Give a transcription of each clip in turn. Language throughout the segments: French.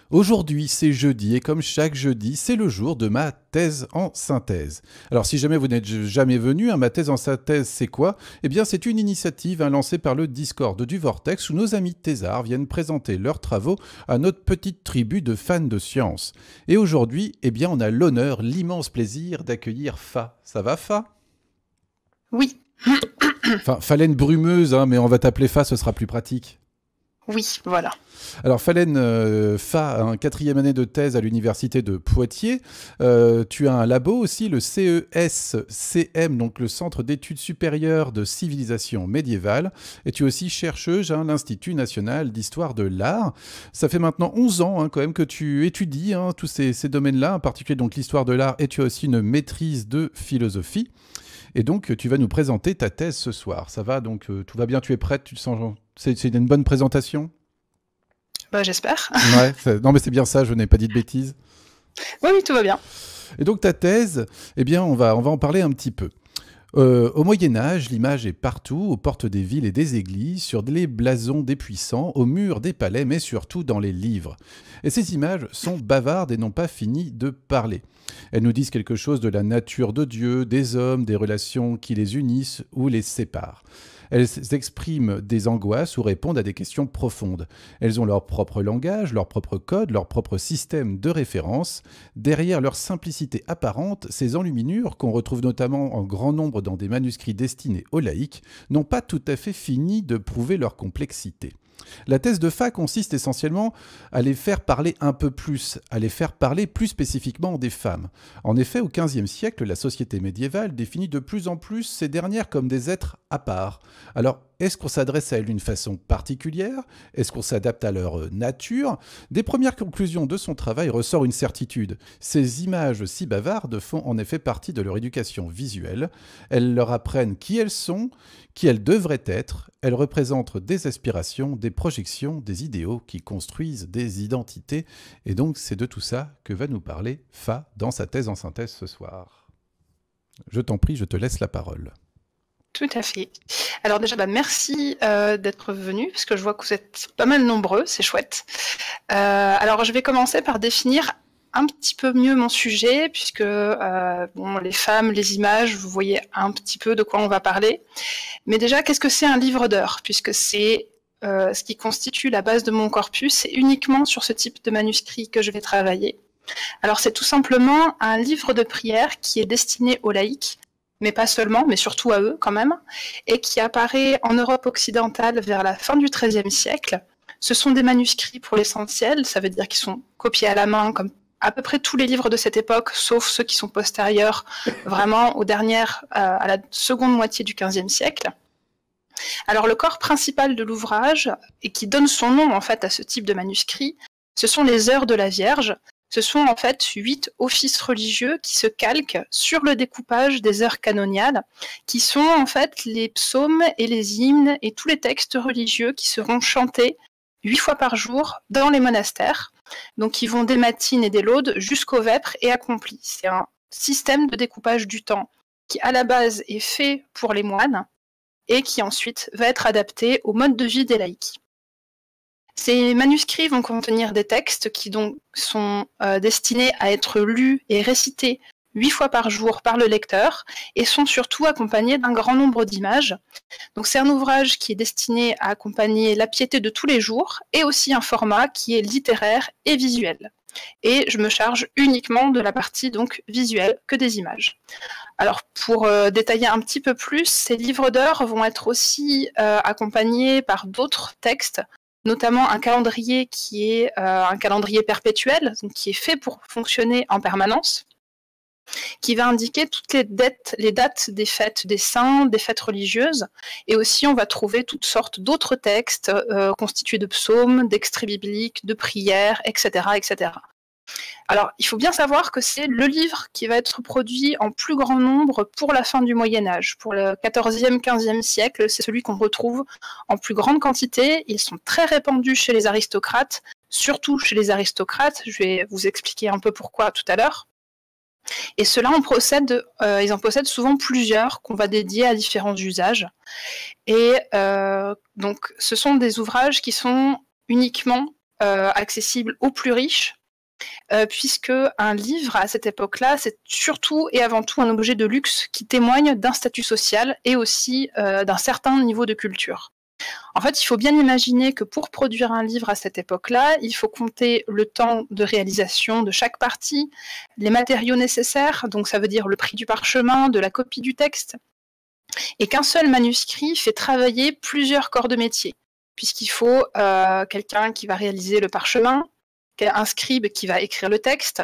Aujourd'hui, c'est jeudi et comme chaque jeudi, c'est le jour de ma thèse en synthèse. Alors si jamais vous n'êtes jamais venu, ma thèse en synthèse, c'est quoi? Eh bien, c'est une initiative lancée par le Discord du Vortex où nos amis thésards viennent présenter leurs travaux à notre petite tribu de fans de science. Et aujourd'hui, eh bien, on a l'honneur, l'immense plaisir d'accueillir Fa. Ça va, Fa? Oui. Enfin, Phalène brumeuse, mais on va t'appeler Fa, ce sera plus pratique. Oui, voilà. Alors Phalène, Fa, en 4e année de thèse à l'université de Poitiers. Tu as un labo aussi, le CESCM, donc le Centre d'études supérieures de civilisation médiévale. Et tu es aussi chercheuse à l'Institut national d'histoire de l'art. Ça fait maintenant 11 ans quand même que tu étudies tous ces domaines-là, en particulier donc l'histoire de l'art, et tu as aussi une maîtrise de philosophie. Et donc tu vas nous présenter ta thèse ce soir. Ça va, donc tout va bien, tu es prête, tu te sens... C'est une bonne présentation? Bah, j'espère. Ouais, non mais c'est bien ça, je n'ai pas dit de bêtises. Oui, tout va bien. Et donc ta thèse, eh bien on va en parler un petit peu. Au Moyen-Âge, l'image est partout, aux portes des villes et des églises, sur les blasons des puissants, aux murs des palais, mais surtout dans les livres. Et ces images sont bavardes et n'ont pas fini de parler. Elles nous disent quelque chose de la nature de Dieu, des hommes, des relations qui les unissent ou les séparent. Elles expriment des angoisses ou répondent à des questions profondes. Elles ont leur propre langage, leur propre code, leur propre système de référence. Derrière leur simplicité apparente, ces enluminures, qu'on retrouve notamment en grand nombre dans des manuscrits destinés aux laïcs, n'ont pas tout à fait fini de prouver leur complexité. La thèse de Fa consiste essentiellement à les faire parler un peu plus, à les faire parler plus spécifiquement des femmes. En effet, au XVe siècle, la société médiévale définit de plus en plus ces dernières comme des êtres à part. Alors, est-ce qu'on s'adresse à elles d'une façon particulière? Est-ce qu'on s'adapte à leur nature? Des premières conclusions de son travail ressort une certitude. Ces images si bavardes font en effet partie de leur éducation visuelle. Elles leur apprennent qui elles sont, qui elles devraient être. Elles représentent des aspirations, des projections, des idéaux qui construisent des identités. Et donc c'est de tout ça que va nous parler Fa dans sa thèse en synthèse ce soir. Je t'en prie, je te laisse la parole. Tout à fait. Alors déjà, merci d'être venu, parce que je vois que vous êtes pas mal nombreux, c'est chouette. Alors je vais commencer par définir un petit peu mieux mon sujet, puisque les femmes, les images, vous voyez un petit peu de quoi on va parler. Mais déjà, qu'est-ce que c'est un livre d'heures? Puisque c'est ce qui constitue la base de mon corpus, c'est uniquement sur ce type de manuscrit que je vais travailler. Alors c'est tout simplement un livre de prière qui est destiné aux laïcs, mais pas seulement, mais surtout à eux quand même, et qui apparaît en Europe occidentale vers la fin du XIIIe siècle. Ce sont des manuscrits pour l'essentiel, ça veut dire qu'ils sont copiés à la main comme à peu près tous les livres de cette époque, sauf ceux qui sont postérieurs vraiment à la seconde moitié du XVe siècle. Alors le corps principal de l'ouvrage, et qui donne son nom en fait à ce type de manuscrit, ce sont les Heures de la Vierge. Ce sont en fait 8 offices religieux qui se calquent sur le découpage des heures canoniales, qui sont en fait les psaumes et les hymnes et tous les textes religieux qui seront chantés 8 fois par jour dans les monastères. Donc ils vont des matines et des laudes jusqu'aux vêpres et accomplis. C'est un système de découpage du temps qui à la base est fait pour les moines et qui ensuite va être adapté au mode de vie des laïcs. Ces manuscrits vont contenir des textes qui donc sont destinés à être lus et récités 8 fois par jour par le lecteur et sont surtout accompagnés d'un grand nombre d'images. Donc c'est un ouvrage qui est destiné à accompagner la piété de tous les jours et aussi un format qui est littéraire et visuel. Et je me charge uniquement de la partie donc visuelle que des images. Alors pour détailler un petit peu plus, ces livres d'heures vont être aussi accompagnés par d'autres textes, notamment un calendrier qui est un calendrier perpétuel, donc qui est fait pour fonctionner en permanence, qui va indiquer toutes les dates des fêtes des saints, des fêtes religieuses, et aussi on va trouver toutes sortes d'autres textes constitués de psaumes, d'extraits bibliques, de prières, etc., etc. Alors, il faut bien savoir que c'est le livre qui va être produit en plus grand nombre pour la fin du Moyen-Âge. Pour le XIVe, XVe siècle, c'est celui qu'on retrouve en plus grande quantité. Ils sont très répandus chez les aristocrates, surtout chez les aristocrates. Je vais vous expliquer un peu pourquoi tout à l'heure. Et ceux-là, ils en possèdent souvent plusieurs qu'on va dédier à différents usages. Et donc, ce sont des ouvrages qui sont uniquement accessible aux plus riches, puisque un livre, à cette époque-là, c'est surtout et avant tout un objet de luxe qui témoigne d'un statut social et aussi d'un certain niveau de culture. En fait, il faut bien imaginer que pour produire un livre à cette époque-là, il faut compter le temps de réalisation de chaque partie, les matériaux nécessaires, donc ça veut dire le prix du parchemin, de la copie du texte, et qu'un seul manuscrit fait travailler plusieurs corps de métier, puisqu'il faut quelqu'un qui va réaliser le parchemin, un scribe qui va écrire le texte,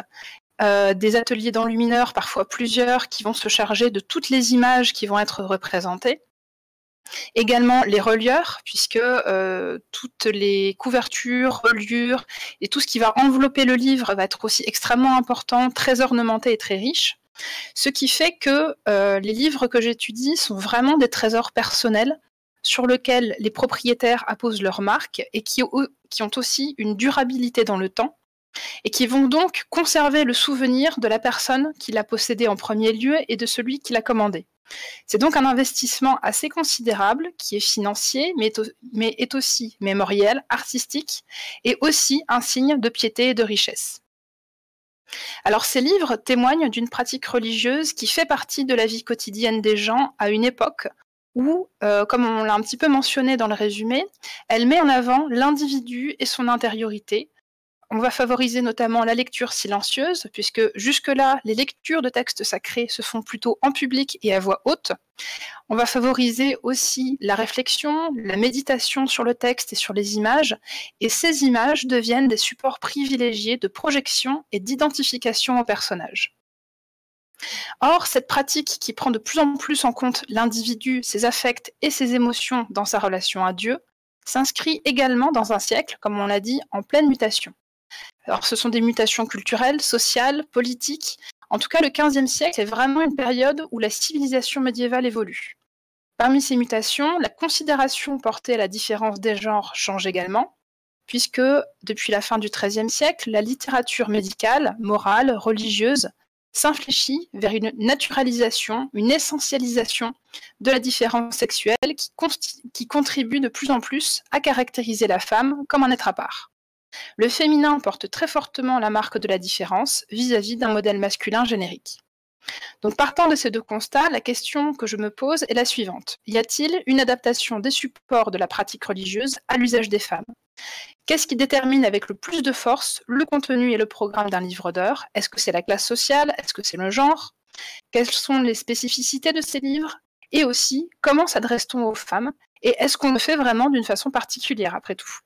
des ateliers d'enlumineurs, parfois plusieurs, qui vont se charger de toutes les images qui vont être représentées. Également les relieurs, puisque toutes les couvertures, reliures et tout ce qui va envelopper le livre va être aussi extrêmement important, très ornementé et très riche. Ce qui fait que les livres que j'étudie sont vraiment des trésors personnels sur lesquels les propriétaires apposent leur marque et qui ont aussi une durabilité dans le temps et qui vont donc conserver le souvenir de la personne qui l'a possédé en premier lieu et de celui qui l'a commandé. C'est donc un investissement assez considérable qui est financier, mais est aussi mémoriel, artistique, et aussi un signe de piété et de richesse. Alors ces livres témoignent d'une pratique religieuse qui fait partie de la vie quotidienne des gens à une époque où, comme on l'a un petit peu mentionné dans le résumé, elle met en avant l'individu et son intériorité. On va favoriser notamment la lecture silencieuse, puisque jusque-là, les lectures de textes sacrés se font plutôt en public et à voix haute. On va favoriser aussi la réflexion, la méditation sur le texte et sur les images, et ces images deviennent des supports privilégiés de projection et d'identification au personnage. Or, cette pratique qui prend de plus en plus en compte l'individu, ses affects et ses émotions dans sa relation à Dieu, s'inscrit également dans un siècle, comme on l'a dit, en pleine mutation. Alors, ce sont des mutations culturelles, sociales, politiques. En tout cas, le XVe siècle est vraiment une période où la civilisation médiévale évolue. Parmi ces mutations, la considération portée à la différence des genres change également, puisque depuis la fin du XIIIe siècle, la littérature médicale, morale, religieuse s'infléchit vers une naturalisation, une essentialisation de la différence sexuelle qui contribue de plus en plus à caractériser la femme comme un être à part. Le féminin porte très fortement la marque de la différence vis-à-vis d'un modèle masculin générique. Donc partant de ces deux constats, la question que je me pose est la suivante. Y a-t-il une adaptation des supports de la pratique religieuse à l'usage des femmes ? Qu'est-ce qui détermine avec le plus de force le contenu et le programme d'un livre d'heures ? Est-ce que c'est la classe sociale ? Est-ce que c'est le genre ? Quelles sont les spécificités de ces livres ? Et aussi, comment s'adresse-t-on aux femmes ? Et est-ce qu'on le fait vraiment d'une façon particulière, après tout ?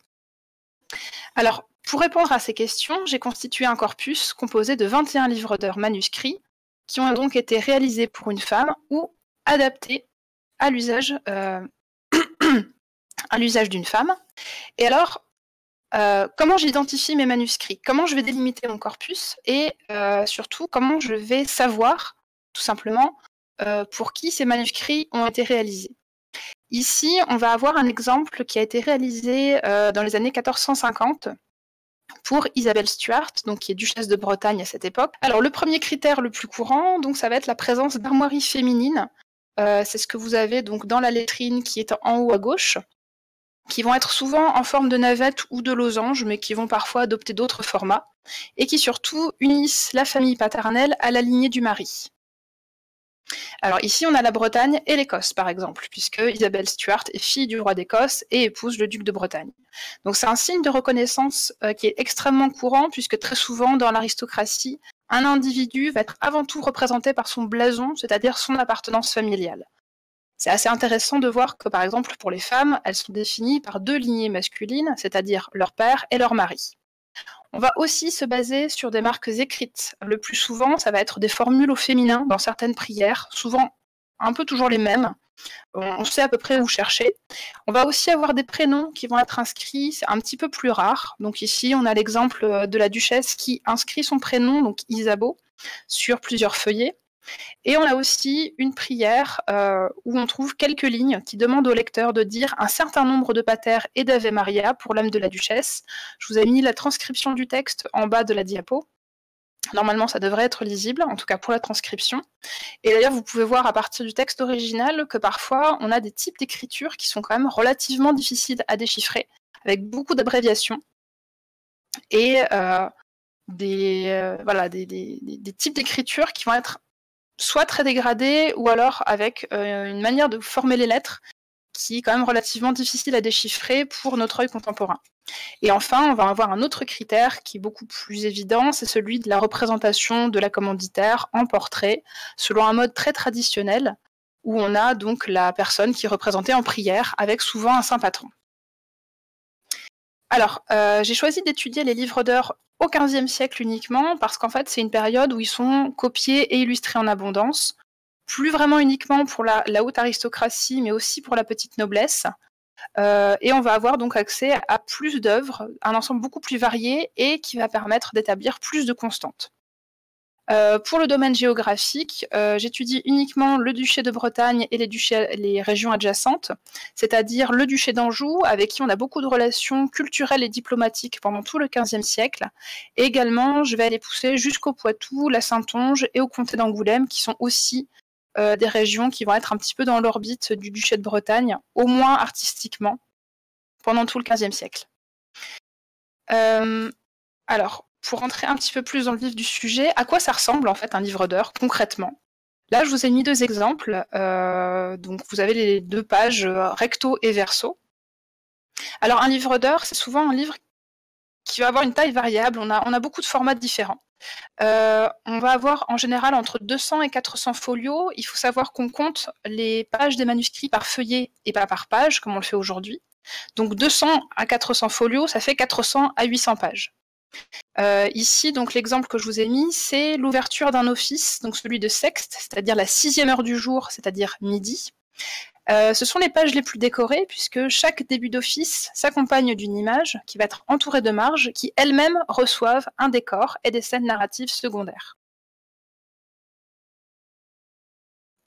Alors, pour répondre à ces questions, j'ai constitué un corpus composé de 21 livres d'heures manuscrits qui ont donc été réalisés pour une femme ou adaptés à l'usage d'une femme. Et alors, comment j'identifie mes manuscrits ? Comment je vais délimiter mon corpus ? Et surtout, comment je vais savoir, tout simplement, pour qui ces manuscrits ont été réalisés ? Ici, on va avoir un exemple qui a été réalisé dans les années 1450 pour Isabelle Stuart, donc qui est duchesse de Bretagne à cette époque. Alors le premier critère le plus courant, donc ça va être la présence d'armoiries féminines. C'est ce que vous avez donc dans la lettrine qui est en haut à gauche, qui vont être souvent en forme de navette ou de losange, mais qui vont parfois adopter d'autres formats, et qui surtout unissent la famille paternelle à la lignée du mari. Alors ici, on a la Bretagne et l'Écosse, par exemple, puisque Isabelle Stuart est fille du roi d'Écosse et épouse le duc de Bretagne. Donc c'est un signe de reconnaissance qui est extrêmement courant, puisque très souvent, dans l'aristocratie, un individu va être avant tout représenté par son blason, c'est-à-dire son appartenance familiale. C'est assez intéressant de voir que, par exemple, pour les femmes, elles sont définies par deux lignées masculines, c'est-à-dire leur père et leur mari. On va aussi se baser sur des marques écrites. Le plus souvent, ça va être des formules au féminin dans certaines prières, souvent un peu toujours les mêmes. On sait à peu près où chercher. On va aussi avoir des prénoms qui vont être inscrits, c'est un petit peu plus rare. Donc ici, on a l'exemple de la duchesse qui inscrit son prénom, donc Isabeau, sur plusieurs feuillets. Et on a aussi une prière où on trouve quelques lignes qui demandent au lecteur de dire un certain nombre de pater et d'Ave Maria pour l'âme de la duchesse. Je vous ai mis la transcription du texte en bas de la diapo. Normalement, ça devrait être lisible, en tout cas pour la transcription. Et d'ailleurs, vous pouvez voir à partir du texte original que parfois, on a des types d'écriture qui sont quand même relativement difficiles à déchiffrer, avec beaucoup d'abréviations. et voilà, des types d'écriture qui vont être soit très dégradés, ou alors avec une manière de former les lettres qui est quand même relativement difficile à déchiffrer pour notre œil contemporain. Et enfin, on va avoir un autre critère qui est beaucoup plus évident, c'est celui de la représentation de la commanditaire en portrait, selon un mode très traditionnel, où on a donc la personne qui est représentée en prière, avec souvent un saint patron. Alors, j'ai choisi d'étudier les livres d'heures au XVe siècle uniquement, parce qu'en fait, c'est une période où ils sont copiés et illustrés en abondance, plus vraiment uniquement pour la haute aristocratie, mais aussi pour la petite noblesse. Et on va avoir donc accès à plus d'œuvres, un ensemble beaucoup plus varié et qui va permettre d'établir plus de constantes. Pour le domaine géographique, j'étudie uniquement le duché de Bretagne et les régions adjacentes, c'est-à-dire le duché d'Anjou, avec qui on a beaucoup de relations culturelles et diplomatiques pendant tout le XVe siècle. Et également, je vais aller pousser jusqu'au Poitou, la Saintonge et au comté d'Angoulême, qui sont aussi des régions qui vont être un petit peu dans l'orbite du duché de Bretagne, au moins artistiquement, pendant tout le XVe siècle. Alors, pour rentrer un petit peu plus dans le vif du sujet, à quoi ça ressemble en fait un livre d'heures concrètement? Là, je vous ai mis deux exemples. Donc, vous avez les deux pages recto et verso. Alors, un livre d'heures, c'est souvent un livre qui va avoir une taille variable. On a beaucoup de formats différents. On va avoir en général entre 200 et 400 folios. Il faut savoir qu'on compte les pages des manuscrits par feuillet et pas par page, comme on le fait aujourd'hui. Donc 200 à 400 folios, ça fait 400 à 800 pages. Ici, donc l'exemple que je vous ai mis, c'est l'ouverture d'un office, donc celui de sexte, c'est-à-dire la 6e heure du jour, c'est-à-dire midi. Ce sont les pages les plus décorées, puisque chaque début d'office s'accompagne d'une image qui va être entourée de marges, qui elles-mêmes reçoivent un décor et des scènes narratives secondaires.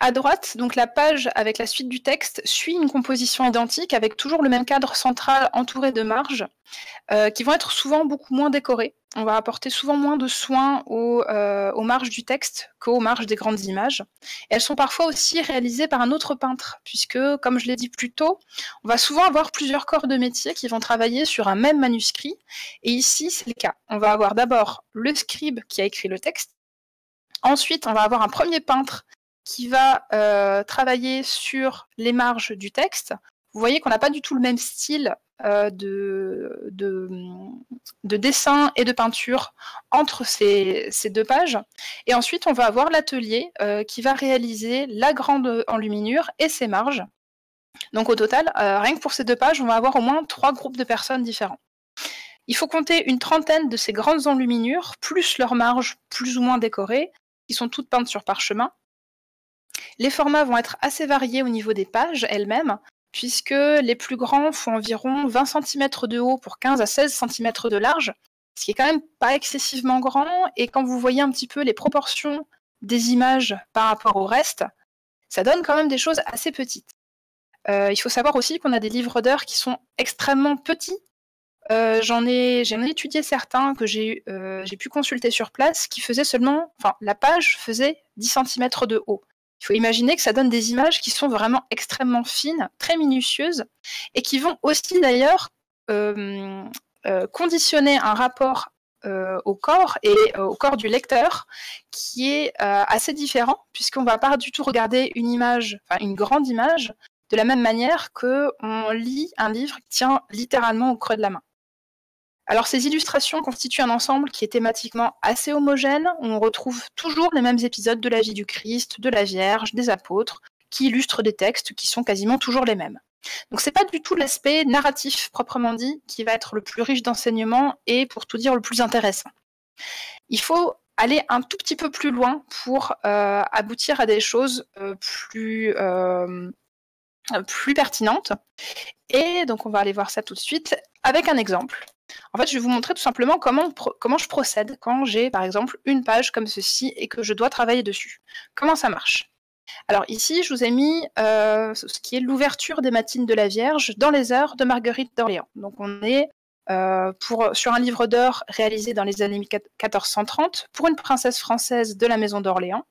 À droite, donc la page avec la suite du texte suit une composition identique, avec toujours le même cadre central entouré de marges, qui vont être souvent beaucoup moins décorées. On va apporter souvent moins de soins aux marges du texte qu'aux marges des grandes images. Et elles sont parfois aussi réalisées par un autre peintre, puisque, comme je l'ai dit plus tôt, on va souvent avoir plusieurs corps de métier qui vont travailler sur un même manuscrit. Et ici, c'est le cas. On va avoir d'abord le scribe qui a écrit le texte. Ensuite, on va avoir un premier peintre qui va travailler sur les marges du texte. Vous voyez qu'on n'a pas du tout le même style de dessin et de peinture entre ces deux pages. Et ensuite, on va avoir l'atelier qui va réaliser la grande enluminure et ses marges. Donc au total, rien que pour ces deux pages, on va avoir au moins 3 groupes de personnes différents. Il faut compter une trentaine de ces grandes enluminures, plus leurs marges plus ou moins décorées, qui sont toutes peintes sur parchemin. Les formats vont être assez variés au niveau des pages elles-mêmes, puisque les plus grands font environ 20 cm de haut pour 15 à 16 cm de large, ce qui est quand même pas excessivement grand, et quand vous voyez un petit peu les proportions des images par rapport au reste, ça donne quand même des choses assez petites. Il faut savoir aussi qu'on a des livres d'heures qui sont extrêmement petits. J'en ai étudié certains que j'ai pu consulter sur place, qui faisaient seulement, enfin, la page faisait 10 cm de haut. Il faut imaginer que ça donne des images qui sont vraiment extrêmement fines, très minutieuses, et qui vont aussi d'ailleurs conditionner un rapport au corps et au corps du lecteur qui est assez différent, puisqu'on ne va pas du tout regarder une image, enfin une grande image, de la même manière qu'on lit un livre qui tient littéralement au creux de la main. Alors ces illustrations constituent un ensemble qui est thématiquement assez homogène, où on retrouve toujours les mêmes épisodes de la vie du Christ, de la Vierge, des apôtres, qui illustrent des textes qui sont quasiment toujours les mêmes. Donc c'est pas du tout l'aspect narratif proprement dit qui va être le plus riche d'enseignements et, pour tout dire, le plus intéressant. Il faut aller un tout petit peu plus loin pour aboutir à des choses plus pertinentes. Et donc on va aller voir ça tout de suite avec un exemple. En fait, je vais vous montrer tout simplement comment je procède quand j'ai, par exemple, une page comme ceci et que je dois travailler dessus. Comment ça marche? Alors ici, je vous ai mis ce qui est l'ouverture des matines de la Vierge dans les heures de Marguerite d'Orléans. Donc on est sur un livre d'heures réalisé dans les années 1430 pour une princesse française de la maison d'Orléans.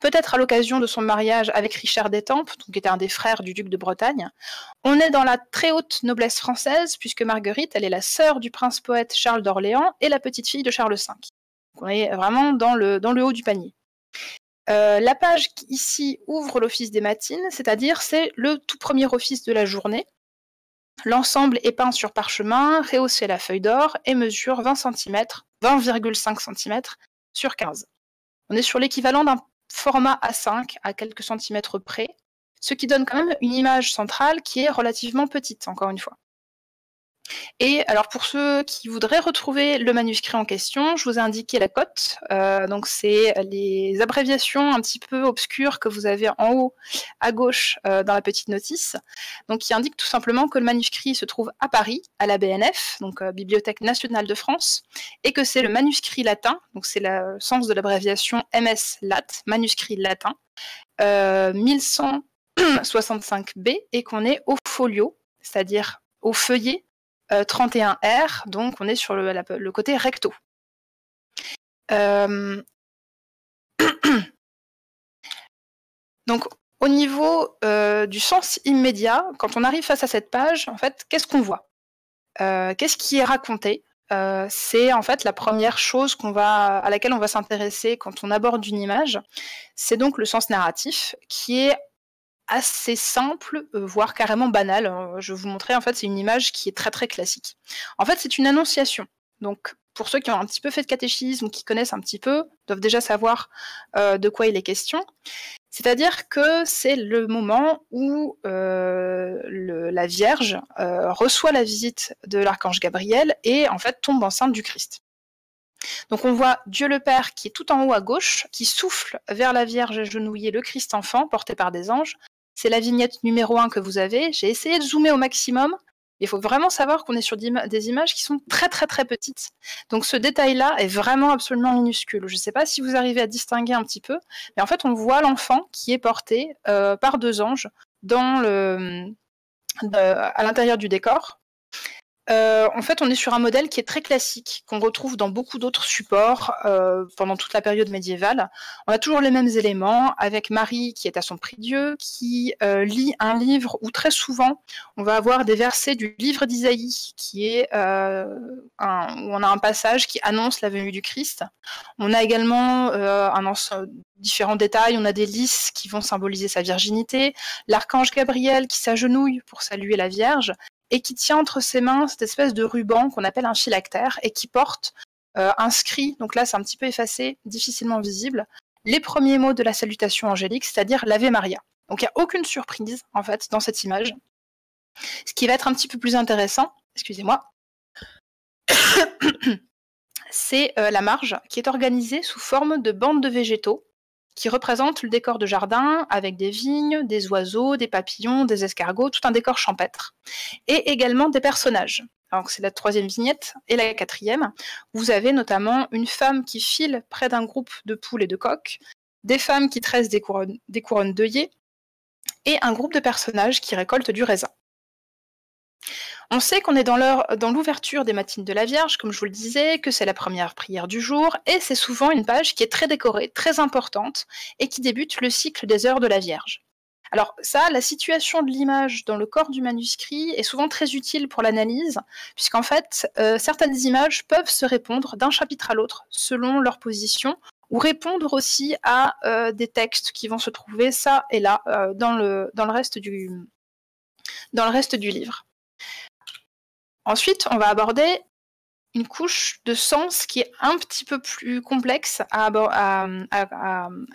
peut-être à l'occasion de son mariage avec Richard d'Étampes, qui était un des frères du duc de Bretagne. On est dans la très haute noblesse française, puisque Marguerite, elle est la sœur du prince-poète Charles d'Orléans et la petite-fille de Charles V. Donc on est vraiment dans le haut du panier. La page qui ici ouvre l'office des matines, c'est-à-dire c'est le tout premier office de la journée. L'ensemble est peint sur parchemin, rehaussé à la feuille d'or et mesure 20 cm, 20,5 cm sur 15. On est sur l'équivalent d'un format A5 à quelques centimètres près, ce qui donne quand même une image centrale qui est relativement petite, encore une fois. Et alors pour ceux qui voudraient retrouver le manuscrit en question, je vous ai indiqué la cote. Donc c'est les abréviations un petit peu obscures que vous avez en haut à gauche dans la petite notice. Donc qui indique tout simplement que le manuscrit se trouve à Paris, à la BNF, donc Bibliothèque nationale de France, et que c'est le manuscrit latin, donc c'est le sens de l'abréviation MS Lat, manuscrit latin, 1165B, et qu'on est au folio, c'est-à-dire au feuillet 31R, donc on est sur le côté recto. Donc au niveau du sens immédiat, quand on arrive face à cette page, en fait, qu'est-ce qu'on voit? Qu'est-ce qui est raconté? C'est en fait la première chose à laquelle on va s'intéresser quand on aborde une image. C'est donc le sens narratif, qui est assez simple, voire carrément banal. Je vais vous montrer, en fait, c'est une image qui est très très classique. En fait, c'est une annonciation. Donc, pour ceux qui ont un petit peu fait de catéchisme, qui connaissent un petit peu, doivent déjà savoir de quoi il est question. C'est-à-dire que c'est le moment où la Vierge reçoit la visite de l'archange Gabriel et en fait tombe enceinte du Christ. Donc on voit Dieu le Père qui est tout en haut à gauche, qui souffle vers la Vierge agenouillée le Christ enfant porté par des anges. C'est la vignette numéro 1 que vous avez. J'ai essayé de zoomer au maximum. Il faut vraiment savoir qu'on est sur des images qui sont très très très petites. Donc ce détail-là est vraiment absolument minuscule. Je ne sais pas si vous arrivez à distinguer un petit peu, mais en fait on voit l'enfant qui est porté par deux anges à l'intérieur du décor. En fait, on est sur un modèle qui est très classique, qu'on retrouve dans beaucoup d'autres supports pendant toute la période médiévale. On a toujours les mêmes éléments, avec Marie qui est à son prie-dieu, qui lit un livre où très souvent on va avoir des versets du livre d'Isaïe, qui est où on a un passage qui annonce la venue du Christ. On a également différents détails, on a des lys qui vont symboliser sa virginité, l'archange Gabriel qui s'agenouille pour saluer la Vierge, et qui tient entre ses mains cette espèce de ruban qu'on appelle un phylactère, et qui porte inscrit, donc là c'est un petit peu effacé, difficilement visible, les premiers mots de la salutation angélique, c'est-à-dire l'Ave Maria. Donc il n'y a aucune surprise, en fait, dans cette image. Ce qui va être un petit peu plus intéressant, excusez-moi, c'est la marge, qui est organisée sous forme de bandes de végétaux, qui représente le décor de jardin avec des vignes, des oiseaux, des papillons, des escargots, tout un décor champêtre. Et également des personnages. Alors c'est la troisième vignette et la quatrième. Vous avez notamment une femme qui file près d'un groupe de poules et de coqs, des femmes qui tressent des couronnes d'œillets, et un groupe de personnages qui récoltent du raisin. On sait qu'on est dans l'ouverture des matines de la Vierge, comme je vous le disais, que c'est la première prière du jour, et c'est souvent une page qui est très décorée, très importante, et qui débute le cycle des heures de la Vierge. Alors ça, la situation de l'image dans le corps du manuscrit est souvent très utile pour l'analyse, puisqu'en fait, certaines images peuvent se répondre d'un chapitre à l'autre, selon leur position, ou répondre aussi à des textes qui vont se trouver ça et là dans le reste du livre. Ensuite, on va aborder une couche de sens qui est un petit peu plus complexe à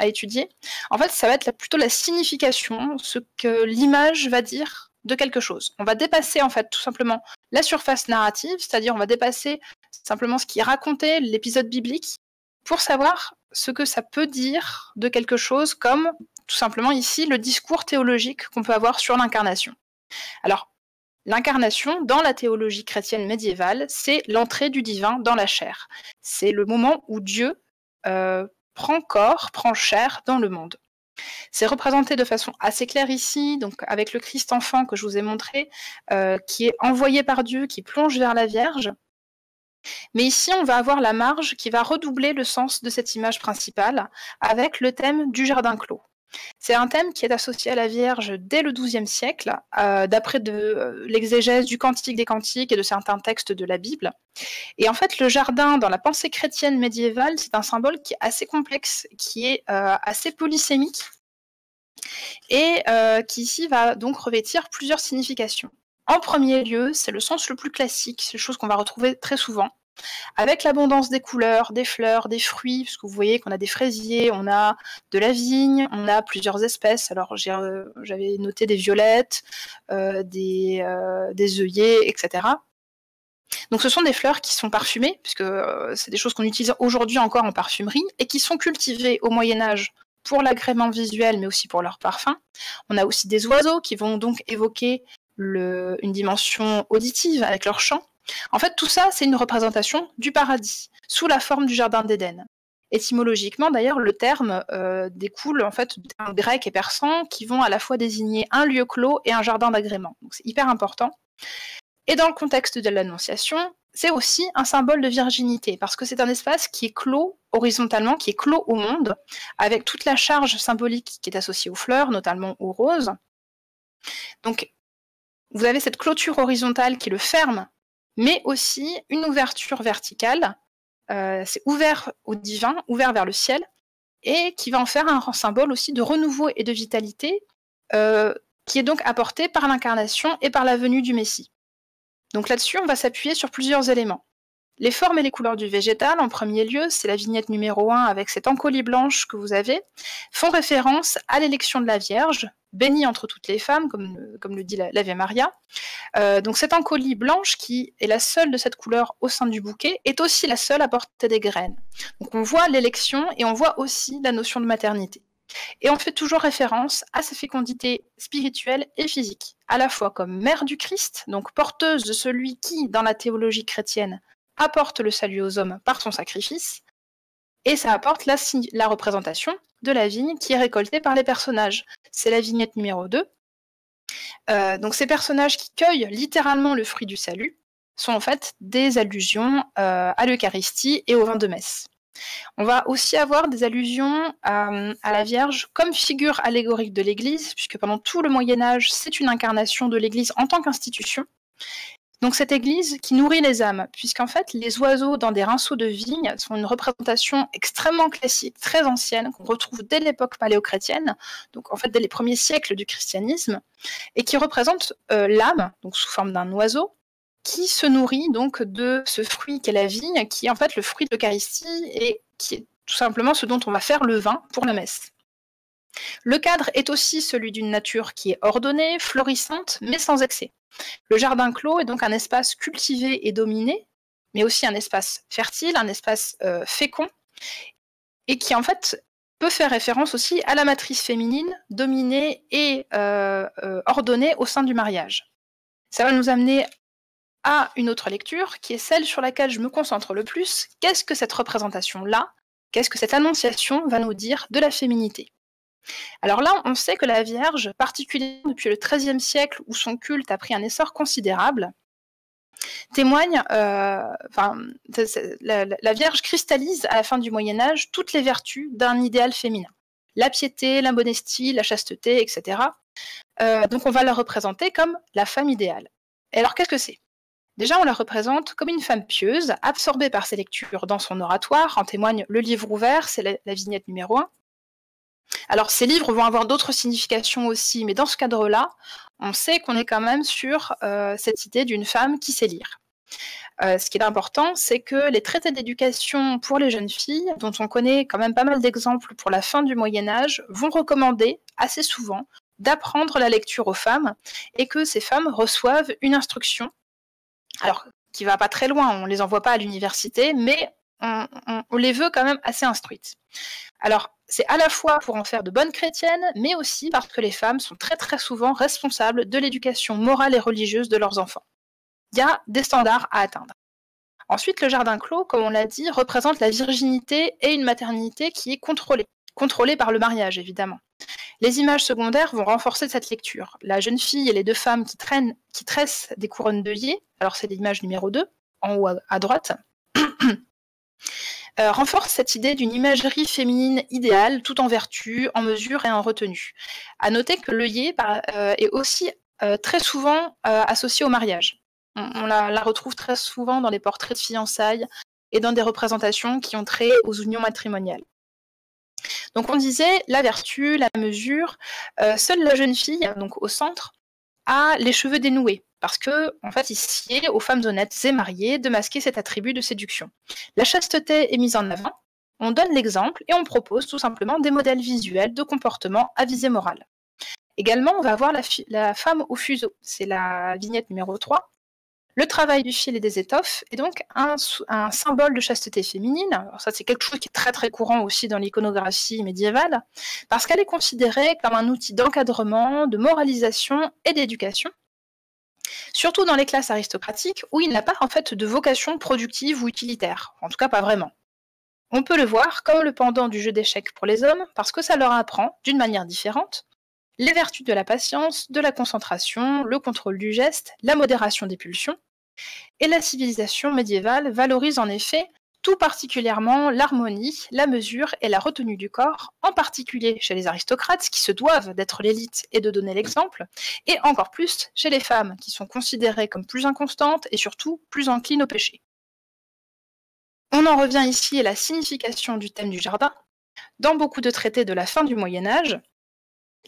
étudier. En fait, ça va être plutôt la signification, ce que l'image va dire de quelque chose. On va dépasser en fait tout simplement la surface narrative, c'est-à-dire on va dépasser simplement ce qui est raconté, l'épisode biblique, pour savoir ce que ça peut dire de quelque chose, comme tout simplement ici le discours théologique qu'on peut avoir sur l'incarnation. Alors, l'incarnation, dans la théologie chrétienne médiévale, c'est l'entrée du divin dans la chair. C'est le moment où Dieu prend corps, prend chair dans le monde. C'est représenté de façon assez claire ici, donc avec le Christ enfant que je vous ai montré, qui est envoyé par Dieu, qui plonge vers la Vierge. Mais ici, on va avoir la marge qui va redoubler le sens de cette image principale avec le thème du jardin clos. C'est un thème qui est associé à la Vierge dès le XIIe siècle, d'après l'exégèse du Cantique des Cantiques et de certains textes de la Bible. Et en fait, le jardin, dans la pensée chrétienne médiévale, c'est un symbole qui est assez complexe, qui est assez polysémique, et qui ici va donc revêtir plusieurs significations. En premier lieu, c'est le sens le plus classique, c'est une chose qu'on va retrouver très souvent, avec l'abondance des couleurs, des fleurs, des fruits, parce que vous voyez qu'on a des fraisiers, on a de la vigne, on a plusieurs espèces. Alors j'avais noté des violettes, des œillets, etc. Donc ce sont des fleurs qui sont parfumées, puisque c'est des choses qu'on utilise aujourd'hui encore en parfumerie, et qui sont cultivées au Moyen-Âge pour l'agrément visuel, mais aussi pour leur parfum. On a aussi des oiseaux qui vont donc évoquer une dimension auditive avec leur chant. En fait, tout ça, c'est une représentation du paradis, sous la forme du jardin d'Éden. Étymologiquement, d'ailleurs, le terme découle en fait de termes grecs et persans qui vont à la fois désigner un lieu clos et un jardin d'agrément. Donc c'est hyper important. Et dans le contexte de l'Annonciation, c'est aussi un symbole de virginité, parce que c'est un espace qui est clos horizontalement, qui est clos au monde, avec toute la charge symbolique qui est associée aux fleurs, notamment aux roses. Donc, vous avez cette clôture horizontale qui le ferme, mais aussi une ouverture verticale, c'est ouvert au divin, ouvert vers le ciel, et qui va en faire un symbole aussi de renouveau et de vitalité, qui est donc apporté par l'incarnation et par la venue du Messie. Donc là-dessus, on va s'appuyer sur plusieurs éléments. Les formes et les couleurs du végétal, en premier lieu, c'est la vignette numéro 1 avec cette encolie blanche que vous avez, font référence à l'élection de la Vierge, bénie entre toutes les femmes, comme le dit l'Ave Maria. Donc cette encolie blanche, qui est la seule de cette couleur au sein du bouquet, est aussi la seule à porter des graines. Donc on voit l'élection et on voit aussi la notion de maternité. Et on fait toujours référence à sa fécondité spirituelle et physique, à la fois comme mère du Christ, donc porteuse de celui qui, dans la théologie chrétienne, apporte le salut aux hommes par son sacrifice, et ça apporte la représentation de la vigne qui est récoltée par les personnages. C'est la vignette numéro 2. Donc ces personnages qui cueillent littéralement le fruit du salut sont en fait des allusions à l'Eucharistie et au vin de messe. On va aussi avoir des allusions à la Vierge comme figure allégorique de l'Église, puisque pendant tout le Moyen-Âge, c'est une incarnation de l'Église en tant qu'institution. Donc cette Église qui nourrit les âmes, puisqu'en fait, les oiseaux dans des rinceaux de vigne sont une représentation extrêmement classique, très ancienne, qu'on retrouve dès l'époque paléochrétienne, donc en fait dès les premiers siècles du christianisme, et qui représente l'âme, donc sous forme d'un oiseau, qui se nourrit donc de ce fruit qu'est la vigne, qui est en fait le fruit de l'Eucharistie et qui est tout simplement ce dont on va faire le vin pour la messe. Le cadre est aussi celui d'une nature qui est ordonnée, florissante, mais sans excès. Le jardin clos est donc un espace cultivé et dominé, mais aussi un espace fertile, un espace fécond, et qui en fait peut faire référence aussi à la matrice féminine, dominée et ordonnée au sein du mariage. Ça va nous amener à une autre lecture, qui est celle sur laquelle je me concentre le plus. Qu'est-ce que cette représentation-là, qu'est-ce que cette annonciation va nous dire de la féminité ? Alors là, on sait que la Vierge, particulièrement depuis le XIIIe siècle, où son culte a pris un essor considérable, témoigne, la Vierge cristallise à la fin du Moyen-Âge toutes les vertus d'un idéal féminin. La piété, la modestie, la chasteté, etc. Donc on va la représenter comme la femme idéale. Et alors qu'est-ce que c'est ? Déjà, on la représente comme une femme pieuse, absorbée par ses lectures dans son oratoire, en témoigne le livre ouvert, c'est la vignette numéro 1. Alors, ces livres vont avoir d'autres significations aussi, mais dans ce cadre-là, on sait qu'on est quand même sur cette idée d'une femme qui sait lire. Ce qui est important, c'est que les traités d'éducation pour les jeunes filles, dont on connaît quand même pas mal d'exemples pour la fin du Moyen-Âge, vont recommander assez souvent d'apprendre la lecture aux femmes et que ces femmes reçoivent une instruction, alors qui va pas très loin, on les envoie pas à l'université, mais on les veut quand même assez instruites. Alors, c'est à la fois pour en faire de bonnes chrétiennes, mais aussi parce que les femmes sont très très souvent responsables de l'éducation morale et religieuse de leurs enfants. Il y a des standards à atteindre. Ensuite, le jardin clos, comme on l'a dit, représente la virginité et une maternité qui est contrôlée par le mariage, évidemment. Les images secondaires vont renforcer cette lecture. La jeune fille et les deux femmes qui tressent des couronnes d'œillets, alors c'est l'image numéro 2, en haut à droite, renforce cette idée d'une imagerie féminine idéale, tout en vertu, en mesure et en retenue. À noter que l'œillet est aussi très souvent associé au mariage. On la retrouve très souvent dans les portraits de fiançailles et dans des représentations qui ont trait aux unions matrimoniales. Donc on disait la vertu, la mesure, seule la jeune fille, donc au centre, a les cheveux dénoués, parce que en fait, il sied aux femmes honnêtes et mariées de masquer cet attribut de séduction. La chasteté est mise en avant, on donne l'exemple et on propose tout simplement des modèles visuels de comportement à visée morale. Également, on va avoir la femme au fuseau, c'est la vignette numéro 3. Le travail du fil et des étoffes est donc un symbole de chasteté féminine. Alors ça, c'est quelque chose qui est très très courant aussi dans l'iconographie médiévale, parce qu'elle est considérée comme un outil d'encadrement, de moralisation et d'éducation, surtout dans les classes aristocratiques où il n'a pas en fait de vocation productive ou utilitaire, en tout cas pas vraiment. On peut le voir comme le pendant du jeu d'échecs pour les hommes, parce que ça leur apprend, d'une manière différente, les vertus de la patience, de la concentration, le contrôle du geste, la modération des pulsions. Et la civilisation médiévale valorise en effet tout particulièrement l'harmonie, la mesure et la retenue du corps, en particulier chez les aristocrates qui se doivent d'être l'élite et de donner l'exemple, et encore plus chez les femmes qui sont considérées comme plus inconstantes et surtout plus enclines au péché. On en revient ici à la signification du thème du jardin. Dans beaucoup de traités de la fin du Moyen-Âge,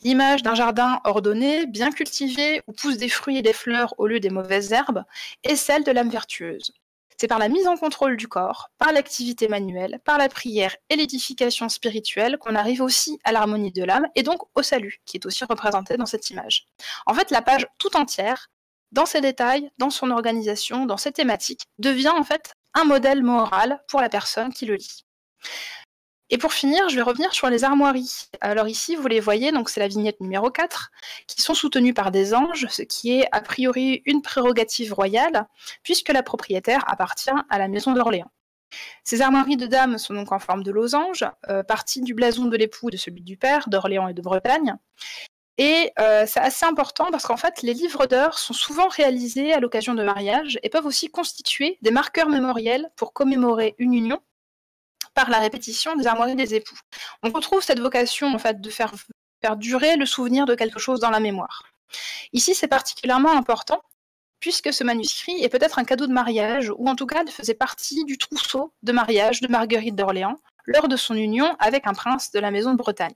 l'image d'un jardin ordonné, bien cultivé, où poussent des fruits et des fleurs au lieu des mauvaises herbes, est celle de l'âme vertueuse. C'est par la mise en contrôle du corps, par l'activité manuelle, par la prière et l'édification spirituelle qu'on arrive aussi à l'harmonie de l'âme et donc au salut, qui est aussi représenté dans cette image. En fait, la page tout entière, dans ses détails, dans son organisation, dans ses thématiques, devient en fait un modèle moral pour la personne qui le lit. Et pour finir, je vais revenir sur les armoiries. Alors ici, vous les voyez, donc c'est la vignette numéro 4, qui sont soutenues par des anges, ce qui est a priori une prérogative royale, puisque la propriétaire appartient à la maison d'Orléans. Ces armoiries de dames sont donc en forme de losange, partie du blason de l'époux et de celui du père, d'Orléans et de Bretagne. Et c'est assez important parce qu'en fait, les livres d'heures sont souvent réalisés à l'occasion de mariages et peuvent aussi constituer des marqueurs mémoriels pour commémorer une union, par la répétition des armoiries des époux. On retrouve cette vocation en fait de faire durer le souvenir de quelque chose dans la mémoire. Ici, c'est particulièrement important puisque ce manuscrit est peut-être un cadeau de mariage ou en tout cas faisait partie du trousseau de mariage de Marguerite d'Orléans lors de son union avec un prince de la maison de Bretagne.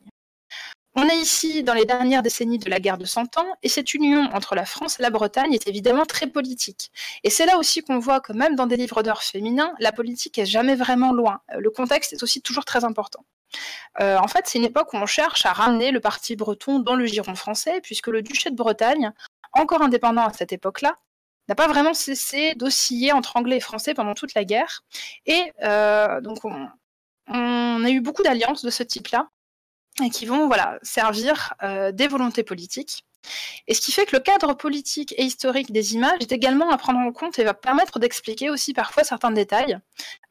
On est ici dans les dernières décennies de la guerre de 100 ans, et cette union entre la France et la Bretagne est évidemment très politique. Et c'est là aussi qu'on voit que même dans des livres d'heures féminins, la politique est jamais vraiment loin. Le contexte est aussi toujours très important. En fait, c'est une époque où on cherche à ramener le parti breton dans le giron français, puisque le duché de Bretagne, encore indépendant à cette époque-là, n'a pas vraiment cessé d'osciller entre anglais et français pendant toute la guerre. Et donc on a eu beaucoup d'alliances de ce type-là, et qui vont servir des volontés politiques. Et ce qui fait que le cadre politique et historique des images est également à prendre en compte et va permettre d'expliquer aussi parfois certains détails,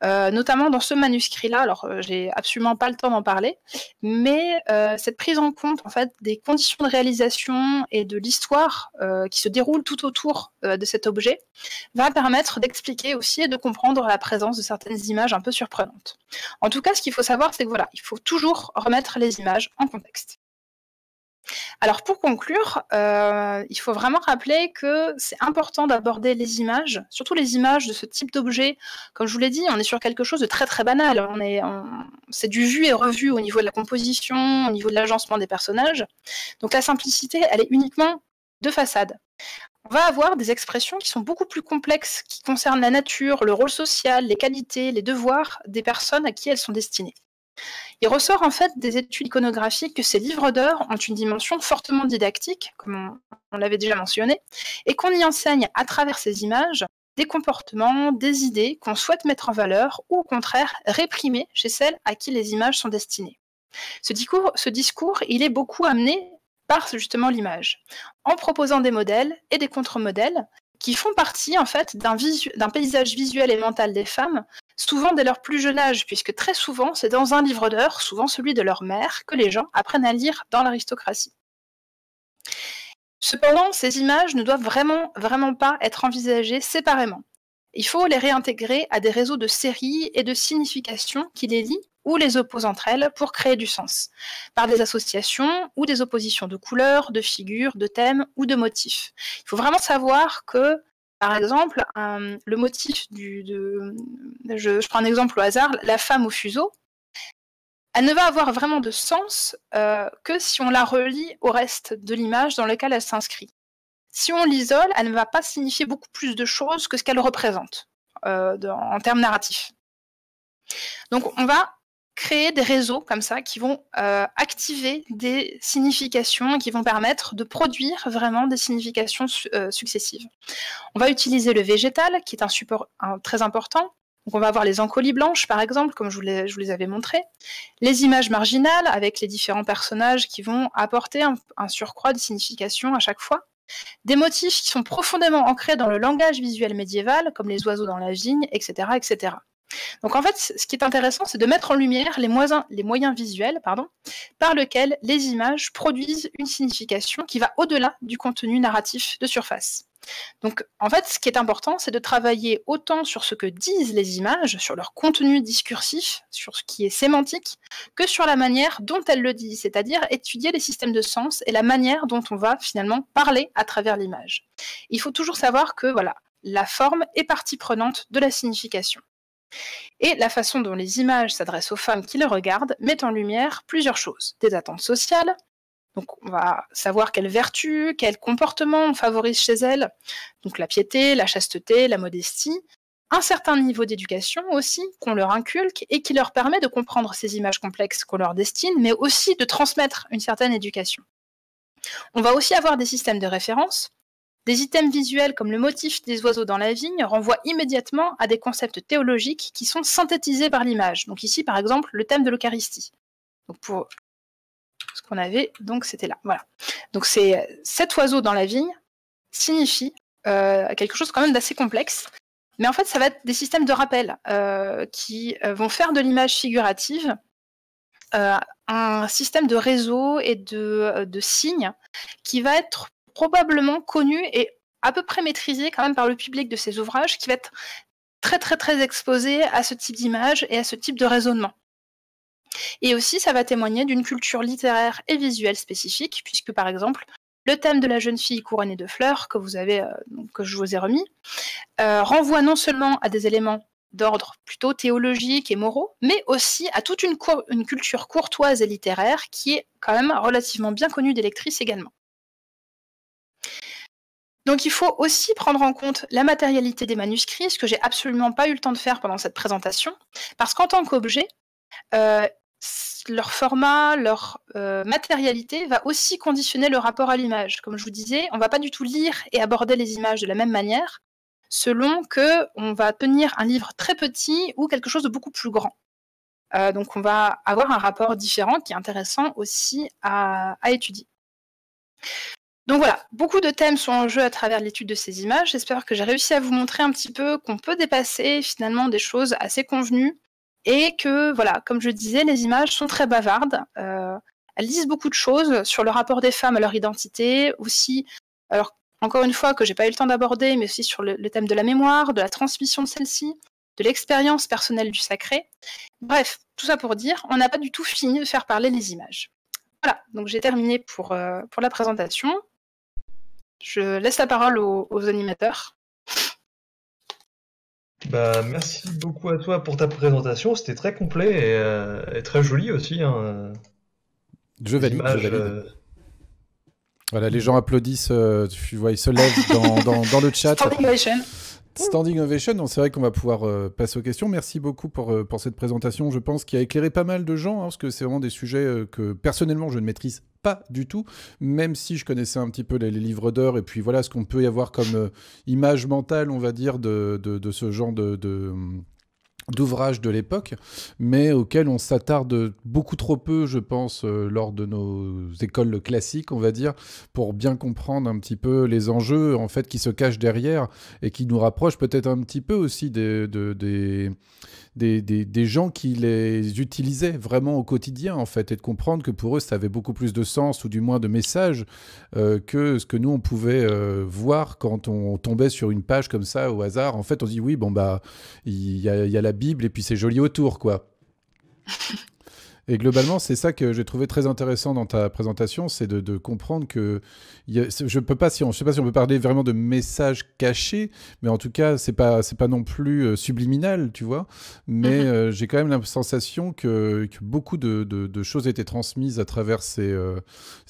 notamment dans ce manuscrit-là. Alors, j'ai absolument pas le temps d'en parler, mais cette prise en compte en fait des conditions de réalisation et de l'histoire qui se déroule tout autour de cet objet va permettre d'expliquer aussi et de comprendre la présence de certaines images un peu surprenantes. En tout cas, ce qu'il faut savoir, c'est que il faut toujours remettre les images en contexte. Alors pour conclure, il faut vraiment rappeler que c'est important d'aborder les images, surtout les images de ce type d'objet. Comme je vous l'ai dit, on est sur quelque chose de très très banal. C'est du vu et revu au niveau de la composition, au niveau de l'agencement des personnages. Donc la simplicité, elle est uniquement de façade. On va avoir des expressions qui sont beaucoup plus complexes, qui concernent la nature, le rôle social, les qualités, les devoirs des personnes à qui elles sont destinées. Il ressort en fait des études iconographiques que ces livres d'heures ont une dimension fortement didactique, comme on l'avait déjà mentionné, et qu'on y enseigne à travers ces images des comportements, des idées qu'on souhaite mettre en valeur ou au contraire réprimer chez celles à qui les images sont destinées. Ce discours, il est beaucoup amené par justement l'image, en proposant des modèles et des contre-modèles qui font partie en fait d'un paysage visuel et mental des femmes, souvent dès leur plus jeune âge, puisque très souvent c'est dans un livre d'heures, souvent celui de leur mère, que les gens apprennent à lire dans l'aristocratie. Cependant, ces images ne doivent vraiment pas être envisagées séparément. il faut les réintégrer à des réseaux de séries et de significations qui les lient ou les opposent entre elles pour créer du sens, par des associations ou des oppositions de couleurs, de figures, de thèmes ou de motifs. Il faut vraiment savoir que, par exemple, le motif je prends un exemple au hasard, la femme au fuseau, elle ne va avoir vraiment de sens que si on la relie au reste de l'image dans lequel elle s'inscrit. Si on l'isole, elle ne va pas signifier beaucoup plus de choses que ce qu'elle représente en termes narratifs. Donc on va créer des réseaux comme ça qui vont activer des significations et qui vont permettre de produire vraiment des significations successives. On va utiliser le végétal, qui est un support très important. Donc on va avoir les encolies blanches, par exemple, comme je vous les avais montrées. Les images marginales, avec les différents personnages qui vont apporter un surcroît de signification à chaque fois. Des motifs qui sont profondément ancrés dans le langage visuel médiéval, comme les oiseaux dans la vigne, etc., etc. Donc en fait, ce qui est intéressant, c'est de mettre en lumière les moyens visuels par lesquels les images produisent une signification qui va au-delà du contenu narratif de surface. Donc en fait, ce qui est important, c'est de travailler autant sur ce que disent les images, sur leur contenu discursif, sur ce qui est sémantique, que sur la manière dont elles le disent, c'est-à-dire étudier les systèmes de sens et la manière dont on va finalement parler à travers l'image. Il faut toujours savoir que voilà, la forme est partie prenante de la signification. Et la façon dont les images s'adressent aux femmes qui les regardent met en lumière plusieurs choses. Des attentes sociales, donc on va savoir quelles vertus, quels comportements on favorise chez elles, donc la piété, la chasteté, la modestie, un certain niveau d'éducation aussi qu'on leur inculque et qui leur permet de comprendre ces images complexes qu'on leur destine, mais aussi de transmettre une certaine éducation. On va aussi avoir des systèmes de référence. Des items visuels comme le motif des oiseaux dans la vigne renvoient immédiatement à des concepts théologiques qui sont synthétisés par l'image. Donc ici, par exemple, le thème de l'Eucharistie. Donc pour ce qu'on avait, donc c'était là. Voilà. Donc cet oiseau dans la vigne signifie quelque chose quand même d'assez complexe. Mais en fait, ça va être des systèmes de rappel qui vont faire de l'image figurative un système de réseau et de signes qui va être probablement connu et à peu près maîtrisé quand même par le public de ces ouvrages, qui va être très très très exposé à ce type d'image et à ce type de raisonnement. Et aussi, ça va témoigner d'une culture littéraire et visuelle spécifique, puisque par exemple, le thème de la jeune fille couronnée de fleurs que je vous ai remis renvoie non seulement à des éléments d'ordre plutôt théologique et moraux, mais aussi à toute une culture courtoise et littéraire qui est quand même relativement bien connue des lectrices également. Donc il faut aussi prendre en compte la matérialité des manuscrits, ce que j'ai absolument pas eu le temps de faire pendant cette présentation, parce qu'en tant qu'objet, leur format, leur matérialité va aussi conditionner le rapport à l'image. Comme je vous disais, on ne va pas du tout lire et aborder les images de la même manière, selon qu'on va tenir un livre très petit ou quelque chose de beaucoup plus grand. Donc on va avoir un rapport différent qui est intéressant aussi à étudier. Donc voilà, beaucoup de thèmes sont en jeu à travers l'étude de ces images. J'espère que j'ai réussi à vous montrer un petit peu qu'on peut dépasser finalement des choses assez convenues et que, voilà, comme je disais, les images sont très bavardes. Elles disent beaucoup de choses sur le rapport des femmes à leur identité, aussi, alors encore une fois, que j'ai pas eu le temps d'aborder, mais aussi sur le thème de la mémoire, de la transmission de celle-ci, de l'expérience personnelle du sacré. Bref, tout ça pour dire, on n'a pas du tout fini de faire parler les images. Voilà, donc j'ai terminé pour la présentation. Je laisse la parole aux animateurs. Bah, merci beaucoup à toi pour ta présentation, c'était très complet et très joli aussi. Hein. Je valide. Voilà, les gens applaudissent, tu vois, ils se lèvent dans le chat. Standing ovation. Standing ovation, donc c'est vrai qu'on va pouvoir passer aux questions. Merci beaucoup pour cette présentation, je pense, qui a éclairé pas mal de gens, hein, parce que c'est vraiment des sujets que personnellement je ne maîtrise pas du tout, même si je connaissais un petit peu les livres d'heures, et puis voilà ce qu'on peut y avoir comme image mentale, on va dire, de ce genre d'ouvrages de l'époque, mais auxquels on s'attarde beaucoup trop peu, je pense, lors de nos écoles classiques, on va dire, pour bien comprendre un petit peu les enjeux en fait qui se cachent derrière et qui nous rapprochent peut-être un petit peu aussi des des gens qui les utilisaient vraiment au quotidien, en fait, et de comprendre que pour eux, ça avait beaucoup plus de sens, ou du moins de messages, que ce que nous, on pouvait voir quand on tombait sur une page comme ça, au hasard. En fait, on se dit, oui, bon, bah, il y a la Bible, et puis c'est joli autour, quoi. Et globalement, c'est ça que j'ai trouvé très intéressant dans ta présentation, c'est de comprendre que je peux pas, je sais pas si on peut parler vraiment de messages cachés, mais en tout cas, c'est pas non plus subliminal, tu vois. Mais j'ai quand même la sensation que beaucoup de choses étaient transmises à travers ces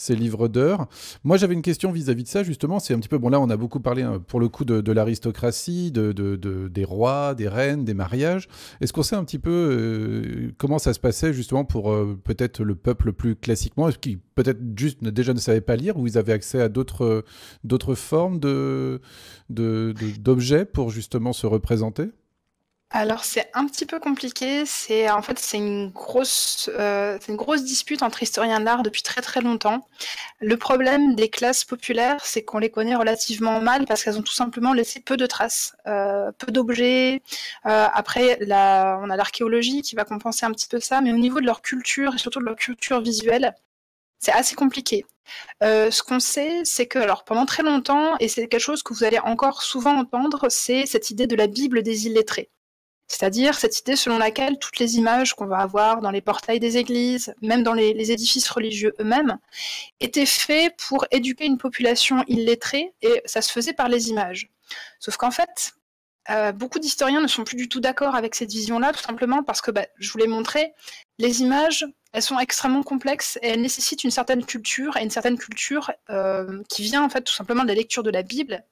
livres d'heures. Moi, j'avais une question vis-à-vis de ça, justement. C'est un petit peu, bon, là, on a beaucoup parlé, hein, pour le coup, de l'aristocratie, des rois, des reines, des mariages. Est-ce qu'on sait un petit peu comment ça se passait, justement, pour peut-être le peuple plus classiquement, qui peut-être juste déjà ne savait pas lire, ou ils avaient accès à d'autres formes d'objets pour justement se représenter? Alors c'est un petit peu compliqué, en fait c'est une grosse dispute entre historiens de l'art depuis très très longtemps. Le problème des classes populaires, c'est qu'on les connaît relativement mal parce qu'elles ont tout simplement laissé peu de traces, peu d'objets. Après, on a l'archéologie qui va compenser un petit peu ça, mais au niveau de leur culture et surtout de leur culture visuelle, c'est assez compliqué. Ce qu'on sait, c'est que alors pendant très longtemps, et c'est quelque chose que vous allez encore souvent entendre, c'est cette idée de la Bible des illettrés. C'est-à-dire cette idée selon laquelle toutes les images qu'on va avoir dans les portails des églises, même dans les édifices religieux eux-mêmes, étaient faits pour éduquer une population illettrée, et ça se faisait par les images. Sauf qu'en fait, beaucoup d'historiens ne sont plus du tout d'accord avec cette vision-là, tout simplement parce que, je vous l'ai montré, les images, elles sont extrêmement complexes et elles nécessitent une certaine culture, et une certaine culture qui vient en fait tout simplement de la lecture de la Bible,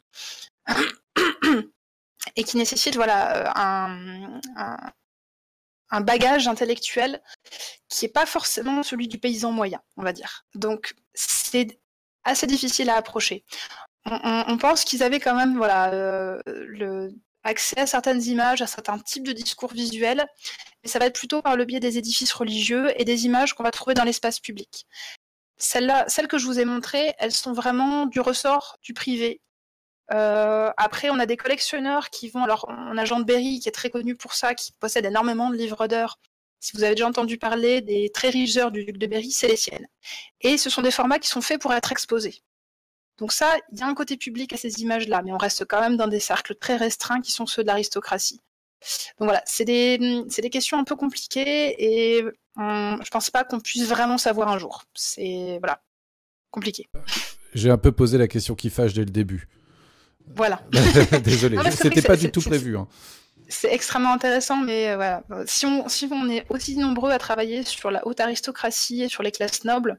et qui nécessite un bagage intellectuel qui n'est pas forcément celui du paysan moyen, on va dire. Donc c'est assez difficile à approcher. On pense qu'ils avaient quand même accès à certaines images, à certains types de discours visuels, mais ça va être plutôt par le biais des édifices religieux et des images qu'on va trouver dans l'espace public. Celles que je vous ai montrées, elles sont vraiment du ressort du privé. Après, on a des collectionneurs qui vont... Alors, on a Jean de Berry, qui est très connu pour ça, qui possède énormément de livres d'heures. Si vous avez déjà entendu parler des très riches heures du duc de Berry, c'est les siennes. Et ce sont des formats qui sont faits pour être exposés. Donc ça, il y a un côté public à ces images-là, mais on reste quand même dans des cercles très restreints qui sont ceux de l'aristocratie. Donc voilà, c'est des questions un peu compliquées, et je pense pas qu'on puisse vraiment savoir un jour. C'est, voilà, compliqué. J'ai un peu posé la question qui fâche dès le début. Voilà. Désolé, c'était pas du tout prévu. Hein. C'est extrêmement intéressant, mais voilà. Si on est aussi nombreux à travailler sur la haute aristocratie et sur les classes nobles,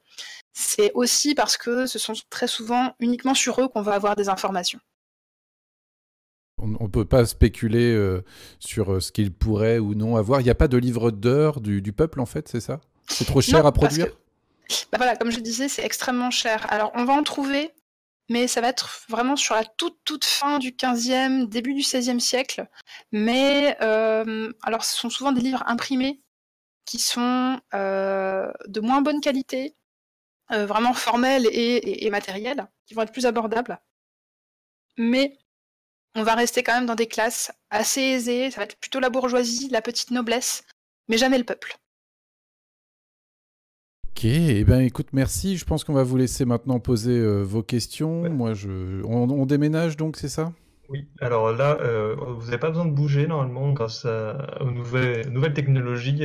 c'est aussi parce que ce sont très souvent uniquement sur eux qu'on va avoir des informations. On ne peut pas spéculer sur ce qu'ils pourraient ou non avoir. Il n'y a pas de livre d'heures du peuple, en fait, c'est ça? C'est trop cher à produire? Voilà, comme je disais, c'est extrêmement cher. Alors, on va en trouver, mais ça va être vraiment sur la toute fin du 15e, début du 16e siècle. Mais alors, ce sont souvent des livres imprimés qui sont de moins bonne qualité, vraiment formels et matériels, qui vont être plus abordables. Mais on va rester quand même dans des classes assez aisées, ça va être plutôt la bourgeoisie, la petite noblesse, mais jamais le peuple. Ok, eh ben écoute, merci. Je pense qu'on va vous laisser maintenant poser vos questions. Ouais. Moi, on déménage donc, c'est ça? Oui, alors là, vous n'avez pas besoin de bouger normalement grâce aux nouvelles technologies.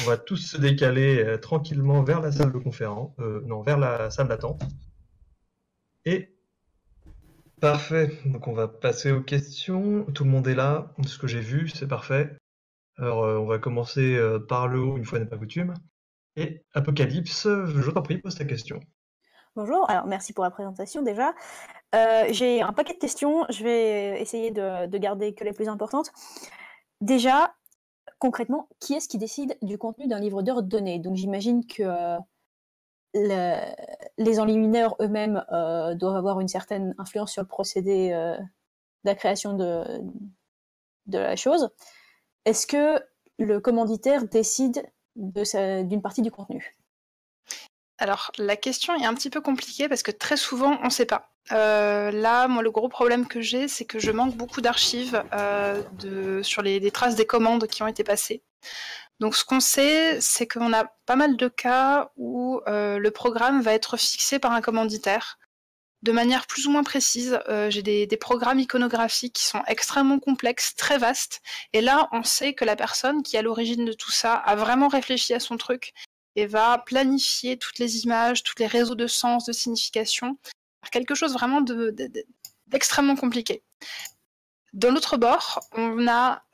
On va tous se décaler tranquillement vers la salle de conférence, non, vers la salle d'attente. Et parfait, donc on va passer aux questions. Tout le monde est là, de ce que j'ai vu, c'est parfait. Alors on va commencer par le haut, une fois n'est pas coutume. Et Apocalypse, je t'en prie, pose ta question. Bonjour, alors merci pour la présentation déjà. J'ai un paquet de questions, je vais essayer de garder que les plus importantes. Déjà, concrètement, qui est-ce qui décide du contenu d'un livre d'heures donné? Donc j'imagine que les enlumineurs eux-mêmes doivent avoir une certaine influence sur le procédé de la création de la chose. Est-ce que le commanditaire décide d'une partie du contenu? Alors, la question est un petit peu compliquée parce que très souvent, on ne sait pas. Là, moi, le gros problème que j'ai, c'est que je manque beaucoup d'archives sur les traces des commandes qui ont été passées. Donc, ce qu'on sait, c'est qu'on a pas mal de cas où le programme va être fixé par un commanditaire de manière plus ou moins précise. J'ai des programmes iconographiques qui sont extrêmement complexes, très vastes. Et là, on sait que la personne qui est à l'origine de tout ça a vraiment réfléchi à son truc et va planifier toutes les images, tous les réseaux de sens, de signification, quelque chose vraiment d'extrêmement compliqué. De l'autre bord, on a,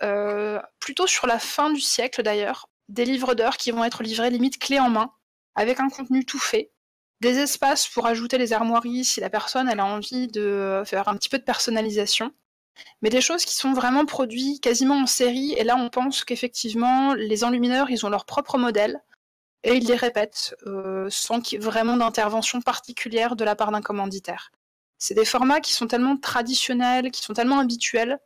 plutôt sur la fin du siècle d'ailleurs, des livres d'heures qui vont être livrés limite clé en main, avec un contenu tout fait, des espaces pour ajouter les armoiries si la personne elle a envie de faire un petit peu de personnalisation, mais des choses qui sont vraiment produites quasiment en série, et là on pense qu'effectivement les enlumineurs ils ont leur propre modèle, et ils les répètent sans vraiment d'intervention particulière de la part d'un commanditaire. C'est des formats qui sont tellement traditionnels, qui sont tellement habituels,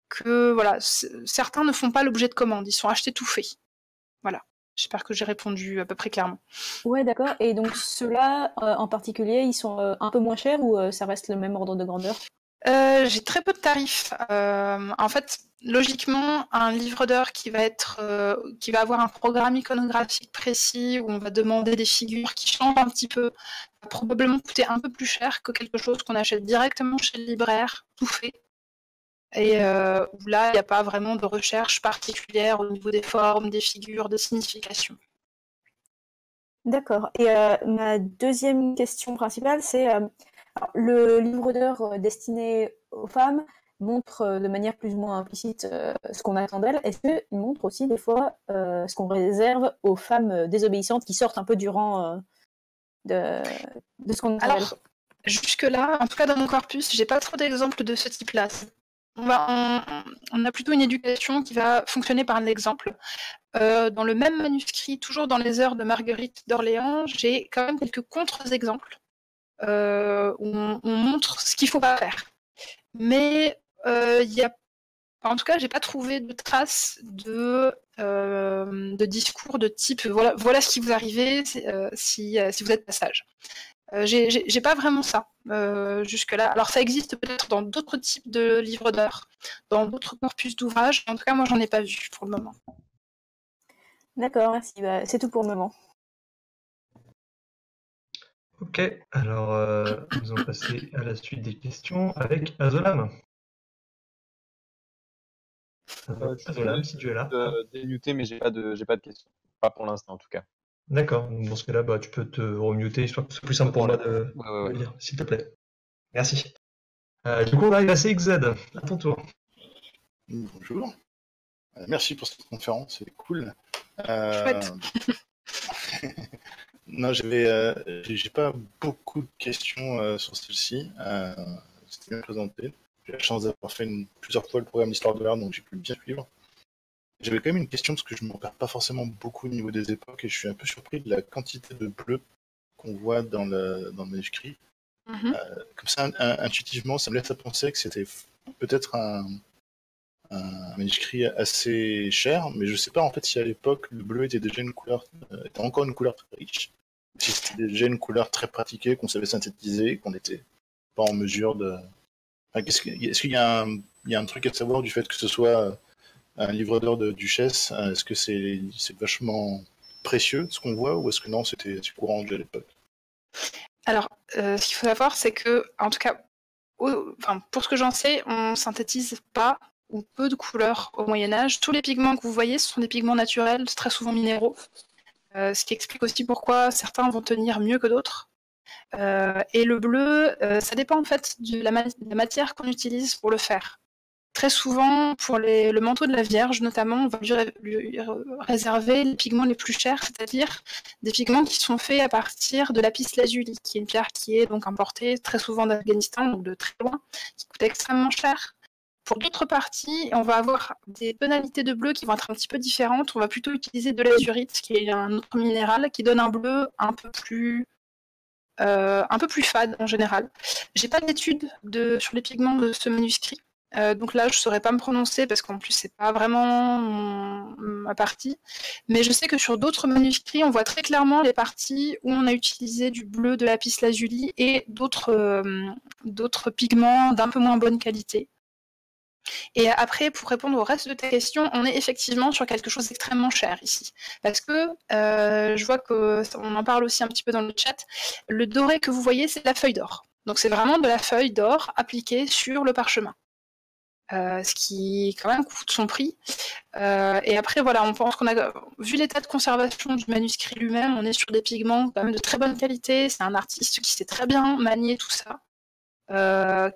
que voilà, certains ne font pas l'objet de commandes, ils sont achetés tout faits. Voilà, j'espère que j'ai répondu à peu près clairement. Ouais, d'accord. Et donc ceux-là, en particulier, ils sont un peu moins chers ou ça reste le même ordre de grandeur? J'ai très peu de tarifs. En fait, logiquement, un livre d'heures qui va avoir un programme iconographique précis où on va demander des figures qui changent un petit peu, va probablement coûter un peu plus cher que quelque chose qu'on achète directement chez le libraire, tout fait. Et où là, il n'y a pas vraiment de recherche particulière au niveau des formes, des figures, des significations. D'accord. Et ma deuxième question principale, c'est le livre d'heures destiné aux femmes montre de manière plus ou moins implicite ce qu'on attend d'elles. Est-ce qu'il montre aussi des fois ce qu'on réserve aux femmes désobéissantes qui sortent un peu du rang de ce qu'on attend d'elles? Alors, jusque-là, en tout cas dans mon corpus, j'ai pas trop d'exemples de ce type-là. On a plutôt une éducation qui va fonctionner par l'exemple. Dans le même manuscrit, toujours dans les heures de Marguerite d'Orléans, j'ai quand même quelques contre-exemples où on montre ce qu'il ne faut pas faire. Mais en tout cas, j'ai pas trouvé de traces de discours de type voilà ce qui vous arrive si vous êtes passage. J'ai pas vraiment ça jusque-là. Alors ça existe peut-être dans d'autres types de livres d'heures, dans d'autres corpus d'ouvrages. En tout cas, moi, j'en ai pas vu pour le moment. D'accord, merci. Bah, c'est tout pour le moment. Ok, alors nous allons passer à la suite des questions avec Azolam. Azolam, si tu es là. Démuter, mais j'ai pas de questions. Pas pour l'instant, en tout cas. D'accord, dans ce cas-là, tu peux te remuter, histoire que ce soit plus simple pour moi de Ouais. lire, s'il te plaît. Merci. Du coup, on arrive à CXZ, à ton tour. Bonjour. Merci pour cette conférence, c'est cool. Chouette. Non, j'ai pas beaucoup de questions sur celle-ci. C'était bien présenté. J'ai la chance d'avoir fait plusieurs fois le programme d'histoire de l'art, donc j'ai pu bien suivre. J'avais quand même une question parce que je ne me repère pas forcément beaucoup au niveau des époques et je suis un peu surpris de la quantité de bleu qu'on voit dans le manuscrit. Comme ça, intuitivement, ça me laisse à penser que c'était peut-être un manuscrit assez cher, mais je sais pas en fait si à l'époque le bleu était déjà était encore une couleur très riche, si c'était déjà une couleur très pratiquée, qu'on savait synthétiser, qu'on n'était pas en mesure de. Enfin, est-ce qu'il y a un truc à savoir du fait que ce soit un livre d'heures de duchesse? Est-ce que c'est vachement précieux ce qu'on voit, ou est-ce que non, c'était courant déjà à l'époque? Alors, ce qu'il faut savoir, c'est que, en tout cas, pour ce que j'en sais, on synthétise pas ou peu de couleurs au Moyen-Âge. Tous les pigments que vous voyez, ce sont des pigments naturels, très souvent minéraux. Ce qui explique aussi pourquoi certains vont tenir mieux que d'autres. Et le bleu, ça dépend en fait de la matière qu'on utilise pour le faire. Très souvent, pour le manteau de la Vierge, notamment, on va lui réserver les pigments les plus chers, c'est-à-dire des pigments qui sont faits à partir de lapis-lazuli, qui est une pierre qui est donc importée très souvent d'Afghanistan, donc de très loin, qui coûte extrêmement cher. Pour d'autres parties, on va avoir des tonalités de bleu qui vont être un petit peu différentes. On va plutôt utiliser de l'azurite, qui est un autre minéral, qui donne un bleu un peu plus fade en général. J'ai pas d'études sur les pigments de ce manuscrit. Donc là, je ne saurais pas me prononcer parce qu'en plus, c'est pas vraiment ma partie. Mais je sais que sur d'autres manuscrits, on voit très clairement les parties où on a utilisé du bleu, de lapis lazuli et d'autres pigments d'un peu moins bonne qualité. Et après, pour répondre au reste de ta question, on est effectivement sur quelque chose d'extrêmement cher ici. Parce que je vois qu'on en parle aussi un petit peu dans le chat. Le doré que vous voyez, c'est de la feuille d'or. Donc c'est vraiment de la feuille d'or appliquée sur le parchemin. Ce qui quand même coûte son prix. Et après, voilà, on pense qu'on a vu l'état de conservation du manuscrit lui-même, on est sur des pigments quand même de très bonne qualité. C'est un artiste qui sait très bien manier tout ça,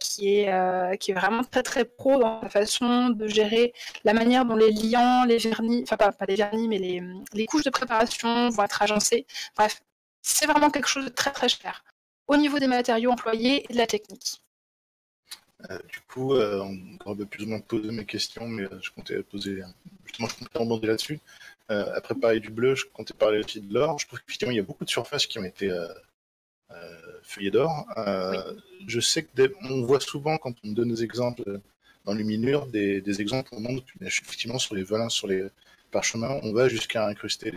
qui est vraiment très très pro dans la façon de gérer la manière dont les liants, les vernis, enfin pas les vernis, mais les couches de préparation vont être agencées. Bref, c'est vraiment quelque chose de très très cher au niveau des matériaux employés et de la technique. Du coup, on va plus ou moins poser mes questions, mais je comptais poser. Justement, je comptais rebondir là-dessus. Après parler du bleu, je comptais parler aussi de l'or. Je trouve qu'effectivement, il y a beaucoup de surfaces qui ont été feuillées d'or. Oui. Je sais qu'on voit souvent, quand on donne des exemples dans Luminure, des exemples où on montre effectivement sur les velins, sur les parchemins, on va jusqu'à incruster,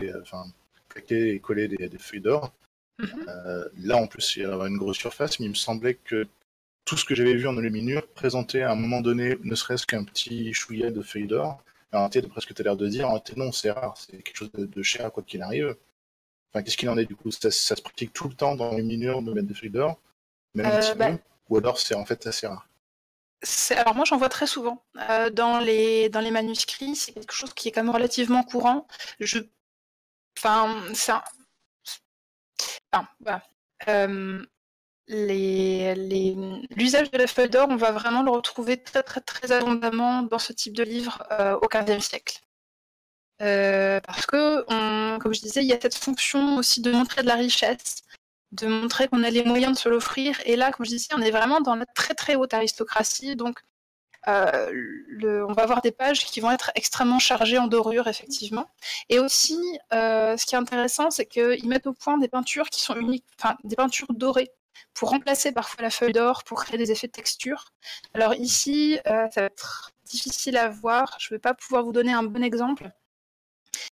plaquer et coller des feuilles d'or. Là, en plus, il y a une grosse surface, mais il me semblait que tout ce que j'avais vu en Luminure présentait à un moment donné, ne serait-ce qu'un petit chouïa de feuilles d'or. En réalité, d'après ce que tu as l'air de dire, en réalité, non, c'est rare, c'est quelque chose de cher, quoi qu'il arrive. Enfin, qu'est-ce qu'il en est du coup? Ça se pratique tout le temps dans Luminure de mettre des feuilles d'or, même un petit peu, ou alors c'est en fait assez rare? Alors moi, j'en vois très souvent. Dans les manuscrits, c'est quelque chose qui est quand même relativement courant. Enfin, c'est un... Enfin, voilà. L'usage de la feuille d'or, on va vraiment le retrouver très très très abondamment dans ce type de livre au XVe siècle. Parce que, comme je disais, il y a cette fonction aussi de montrer de la richesse, de montrer qu'on a les moyens de se l'offrir. Et là, comme je disais, on est vraiment dans la très très haute aristocratie, donc on va avoir des pages qui vont être extrêmement chargées en dorure, effectivement. Et aussi, ce qui est intéressant, c'est qu'ils mettent au point des peintures qui sont uniques, enfin des peintures dorées, pour remplacer parfois la feuille d'or, pour créer des effets de texture. Alors ici, ça va être difficile à voir, je ne vais pas pouvoir vous donner un bon exemple,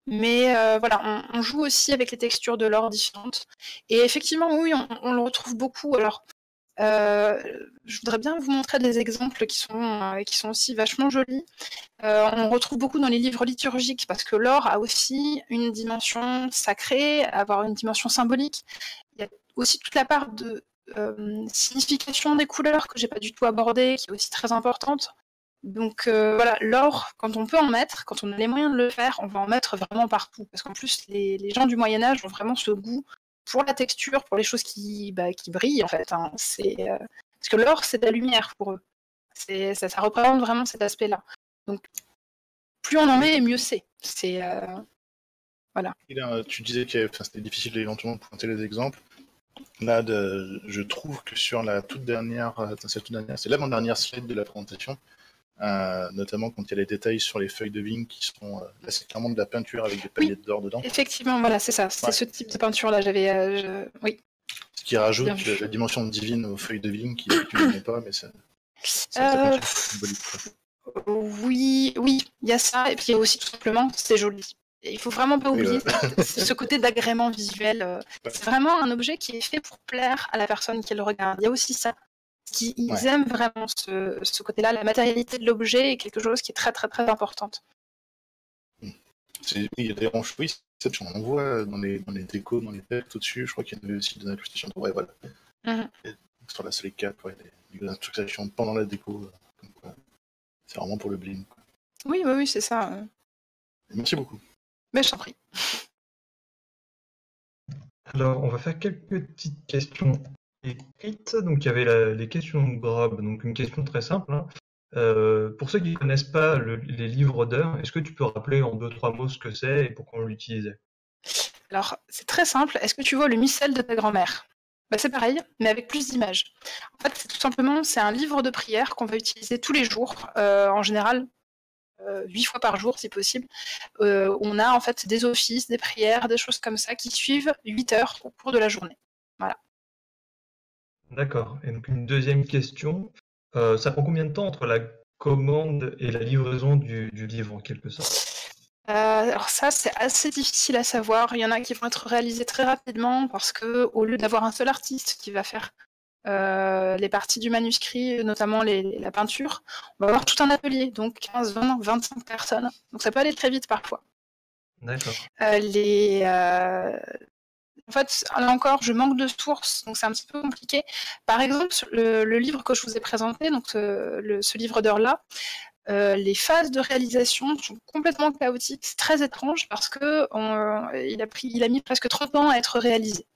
mais voilà, on joue aussi avec les textures de l'or différentes. Et effectivement, oui, on le retrouve beaucoup. Alors, je voudrais bien vous montrer des exemples qui sont aussi vachement jolis. On retrouve beaucoup dans les livres liturgiques, parce que l'or a aussi une dimension sacrée, avoir une dimension symbolique. Il y a aussi toute la part de signification des couleurs que j'ai pas du tout abordée, qui est aussi très importante. Donc voilà, l'or, quand on peut en mettre, quand on a les moyens de le faire, on va en mettre vraiment partout. Parce qu'en plus, les gens du Moyen-Âge ont vraiment ce goût pour la texture, pour les choses qui brillent, en fait. Hein. Parce que l'or, c'est de la lumière pour eux. Ça représente vraiment cet aspect-là. Donc, plus on en met, mieux c'est. Voilà. Et là, tu disais que c'était difficile éventuellement de pointer les exemples. Là, je trouve que sur la toute dernière, c'est l'avant-dernière slide de la présentation, notamment quand il y a les détails sur les feuilles de vigne qui sont, là c'est clairement de la peinture avec des paillettes d'or dedans. Effectivement, voilà, c'est ça, c'est ce type de peinture-là, oui. Ce qui rajoute la dimension divine aux feuilles de vigne qui ne met pas, mais ça symbolique. Oui, il y a ça, et puis il y a aussi tout simplement, c'est joli. Il faut vraiment pas oublier ce côté d'agrément visuel. C'est vraiment un objet qui est fait pour plaire à la personne qui le regarde. Il y a aussi ça. Ils aiment vraiment ce côté-là. La matérialité de l'objet est quelque chose qui est très très très importante. Il y a des ranges, oui, on voit dans les décos, dans les textes au-dessus. Je crois qu'il y avait aussi des incrustations. Ouais, voilà. Sur la Solid 4, des incrustations pendant la déco. C'est vraiment pour le bling. Quoi. Oui, c'est ça. Merci beaucoup. Mais je t'en prie. Alors, on va faire quelques petites questions écrites. Donc, il y avait les questions de Grob. Donc, une question très simple. Hein. Pour ceux qui ne connaissent pas les livres d'heures, est-ce que tu peux rappeler en 2-3 mots ce que c'est et pourquoi on l'utilisait? Alors, c'est très simple. Est-ce que tu vois le missel de ta grand-mère? C'est pareil, mais avec plus d'images. En fait, c'est un livre de prière qu'on va utiliser tous les jours, en général 8 fois par jour si possible. On a en fait des offices, des prières, des choses comme ça qui suivent 8 heures au cours de la journée. Voilà. D'accord. Et donc une deuxième question, ça prend combien de temps entre la commande et la livraison du livre en quelque sorte? Alors ça, c'est assez difficile à savoir. Il y en a qui vont être réalisés très rapidement parce que au lieu d'avoir un seul artiste qui va faire les parties du manuscrit, notamment la peinture, on va avoir tout un atelier, donc 15, 20, 25 personnes. Donc ça peut aller très vite parfois. D'accord. En fait, là encore, je manque de sources, donc c'est un petit peu compliqué. Par exemple, le livre que je vous ai présenté, donc ce livre d'heures-là, les phases de réalisation sont complètement chaotiques, c'est très étrange parce que il a mis presque 30 ans à être réalisé.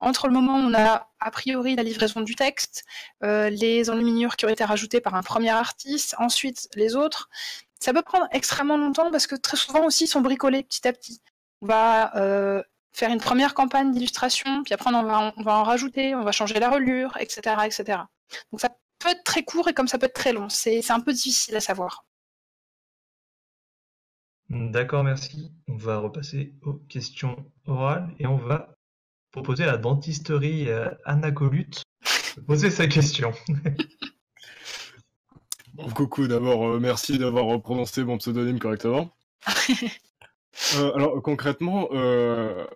Entre le moment où on a priori la livraison du texte, les enluminures qui ont été rajoutées par un premier artiste, ensuite les autres, ça peut prendre extrêmement longtemps parce que très souvent aussi ils sont bricolés petit à petit. On va faire une première campagne d'illustration, puis après on va en rajouter, on va changer la reliure, etc., etc. Donc ça peut être très court et comme ça peut être très long. C'est un peu difficile à savoir. D'accord, merci. On va repasser aux questions orales et on va proposer à la dentisterie Anna Colute de poser sa question. Bon, coucou, d'abord, merci d'avoir prononcé mon pseudonyme correctement. Alors concrètement,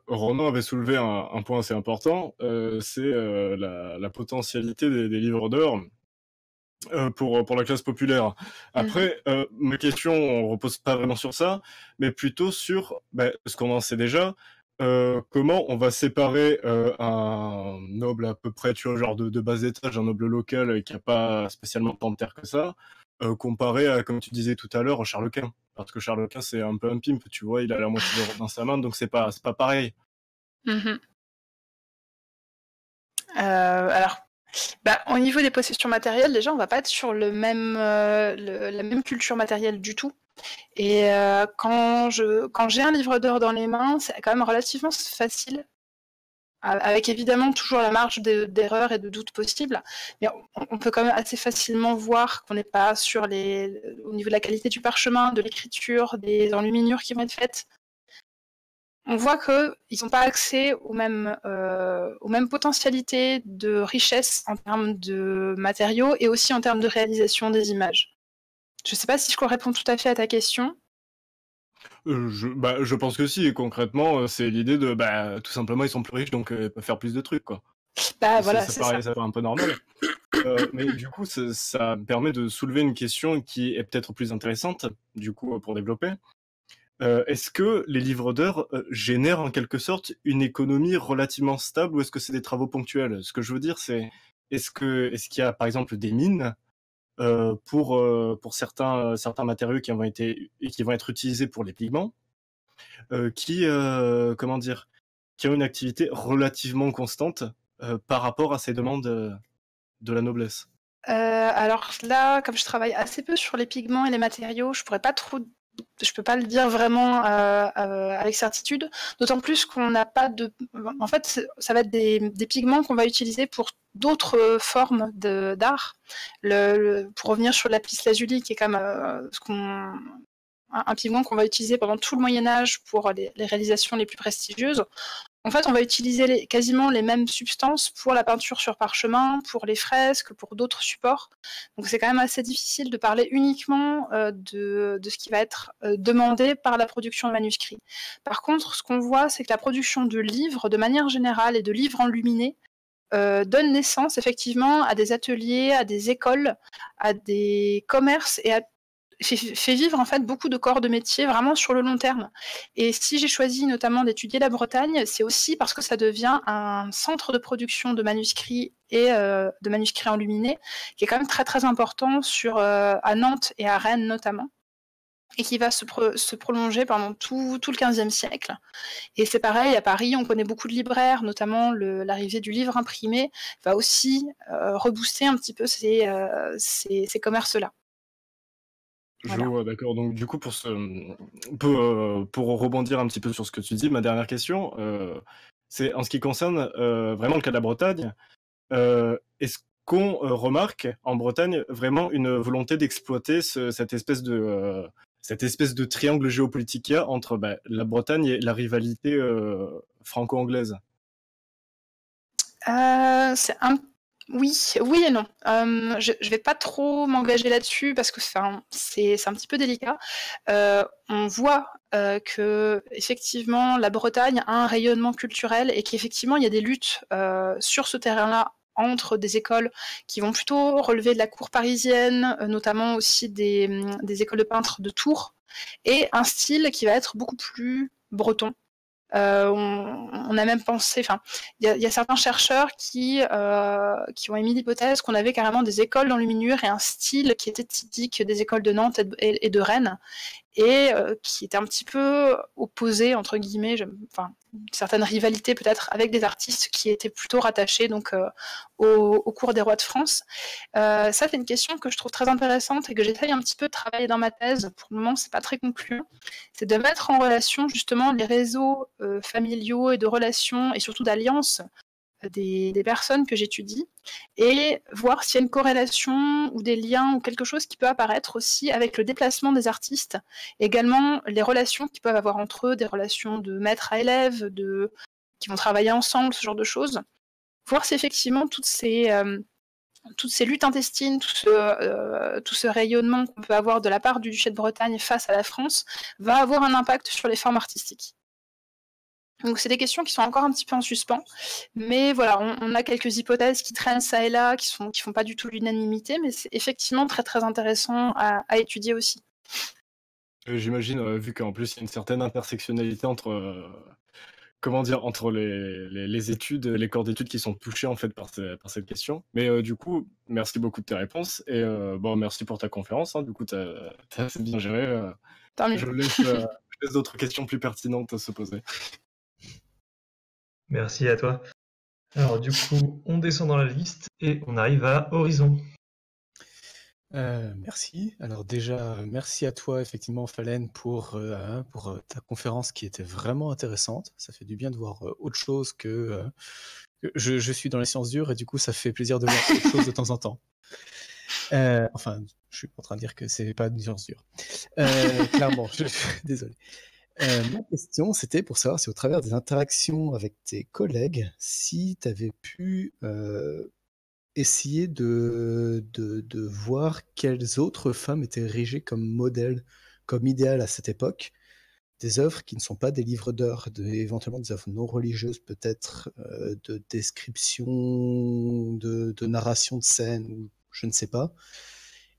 Ronan avait soulevé un point assez important, c'est la potentialité des livres d'heures pour la classe populaire. Après, ma question, on repose pas vraiment sur ça, mais plutôt sur ce qu'on en sait déjà. Comment on va séparer un noble à peu près, tu vois, genre de bas étage, un noble local qui a pas spécialement tant de terre que ça, comparé à, comme tu disais tout à l'heure, Charles Quint. Parce que Charles Quint, c'est un peu un pimp, tu vois, il a la moitié d'Europe dans sa main, donc c'est pas pareil. Alors, au niveau des possessions matérielles, déjà, on va pas être sur la même culture matérielle du tout. Et quand j'ai un livre d'or dans les mains, c'est quand même relativement facile, avec évidemment toujours la marge d'erreur et de doute possible, mais on peut quand même assez facilement voir qu'on n'est pas au niveau de la qualité du parchemin, de l'écriture, des enluminures qui vont être faites. On voit qu'ils n'ont pas accès aux mêmes potentialités de richesse en termes de matériaux et aussi en termes de réalisation des images. Je ne sais pas si je réponds tout à fait à ta question. Je pense que si, et concrètement, c'est l'idée de, tout simplement, ils sont plus riches, donc ils peuvent faire plus de trucs, quoi. Voilà, ça paraît un peu normal. Mais du coup, ça permet de soulever une question qui est peut-être plus intéressante, du coup, pour développer. Est-ce que les livres d'heures génèrent en quelque sorte une économie relativement stable ou est-ce que c'est des travaux ponctuels? Ce que je veux dire, c'est est-ce qu'il y a par exemple des mines pour certains matériaux qui vont être utilisés pour les pigments qui ont une activité relativement constante par rapport à ces demandes de la noblesse? Alors là, comme je travaille assez peu sur les pigments et les matériaux, je peux pas le dire vraiment avec certitude, d'autant plus qu'on n'a pas de... En fait, ça va être des pigments qu'on va utiliser pour d'autres formes d'art. Pour revenir sur le lapis lazuli, qui est quand même un pigment qu'on va utiliser pendant tout le Moyen-Âge pour les réalisations les plus prestigieuses. En fait, on va utiliser quasiment les mêmes substances pour la peinture sur parchemin, pour les fresques, pour d'autres supports. Donc c'est quand même assez difficile de parler uniquement de ce qui va être demandé par la production de manuscrits. Par contre, ce qu'on voit, c'est que la production de livres, de manière générale, et de livres enluminés, donne naissance effectivement à des ateliers, à des écoles, à des commerces et fait vivre en fait beaucoup de corps de métier vraiment sur le long terme. Et si j'ai choisi notamment d'étudier la Bretagne, c'est aussi parce que ça devient un centre de production de manuscrits et de manuscrits enluminés, qui est quand même très très important à Nantes et à Rennes notamment, et qui va se prolonger pendant tout le XVe siècle. Et c'est pareil, à Paris, on connaît beaucoup de libraires, notamment l'arrivée du livre imprimé va aussi rebooster un petit peu ces commerces-là. Je vois, d'accord. Donc du coup, pour rebondir un petit peu sur ce que tu dis, ma dernière question, c'est en ce qui concerne vraiment le cas de la Bretagne, est-ce qu'on remarque en Bretagne vraiment une volonté d'exploiter cette espèce de triangle géopolitique qu'il y a entre la Bretagne et la rivalité franco-anglaise? C'est Oui et non. Je vais pas trop m'engager là-dessus parce que c'est un petit peu délicat. On voit que effectivement la Bretagne a un rayonnement culturel et qu'effectivement il y a des luttes sur ce terrain-là entre des écoles qui vont plutôt relever de la cour parisienne, notamment aussi des écoles de peintres de Tours, et un style qui va être beaucoup plus breton. On a même pensé, enfin, il y a certains chercheurs qui ont émis l'hypothèse qu'on avait carrément des écoles d'enluminure et un style qui était typique des écoles de Nantes et de Rennes, et qui était un petit peu opposé, entre guillemets, enfin, une certaine rivalité peut-être avec des artistes qui étaient plutôt rattachés donc, au cours des rois de France. Ça, c'est une question que je trouve très intéressante et que j'essaye un petit peu de travailler dans ma thèse. Pour le moment, c'est pas très concluant. C'est de mettre en relation justement les réseaux familiaux et de relations et surtout d'alliances des personnes que j'étudie et voir s'il y a une corrélation ou des liens ou quelque chose qui peut apparaître aussi avec le déplacement des artistes, également les relations qu'ils peuvent avoir entre eux, des relations de maître à élève, qui vont travailler ensemble, ce genre de choses. Voir si effectivement toutes ces luttes intestines, tout ce rayonnement qu'on peut avoir de la part du duché de Bretagne face à la France va avoir un impact sur les formes artistiques. Donc c'est des questions qui sont encore un petit peu en suspens, mais voilà, on a quelques hypothèses qui traînent ça et là, qui font pas du tout l'unanimité, mais c'est effectivement très très intéressant à étudier aussi. J'imagine, vu qu'en plus il y a une certaine intersectionnalité entre, entre les études, les corps d'études qui sont touchés en fait par cette question. Mais du coup, merci beaucoup de tes réponses et bon, merci pour ta conférence. Hein, du coup, t'as assez bien géré. Tant mieux. Je laisse d'autres questions plus pertinentes se poser. Merci à toi. Alors du coup, on descend dans la liste et on arrive à Horizon. Merci. Alors déjà, merci à toi, effectivement, Phalène, pour ta conférence qui était vraiment intéressante. Ça fait du bien de voir autre chose que je suis dans les sciences dures et du coup, ça fait plaisir de voir autre chose de temps en temps. Enfin, je suis en train de dire que c'est pas une science dure. Clairement, désolé. Ma question, c'était pour savoir si au travers des interactions avec tes collègues, si tu avais pu essayer de voir quelles autres femmes étaient érigées comme modèles, comme idéal à cette époque, des œuvres qui ne sont pas des livres d'heures, éventuellement des œuvres non religieuses, peut-être de description, de narration de scène, ou je ne sais pas.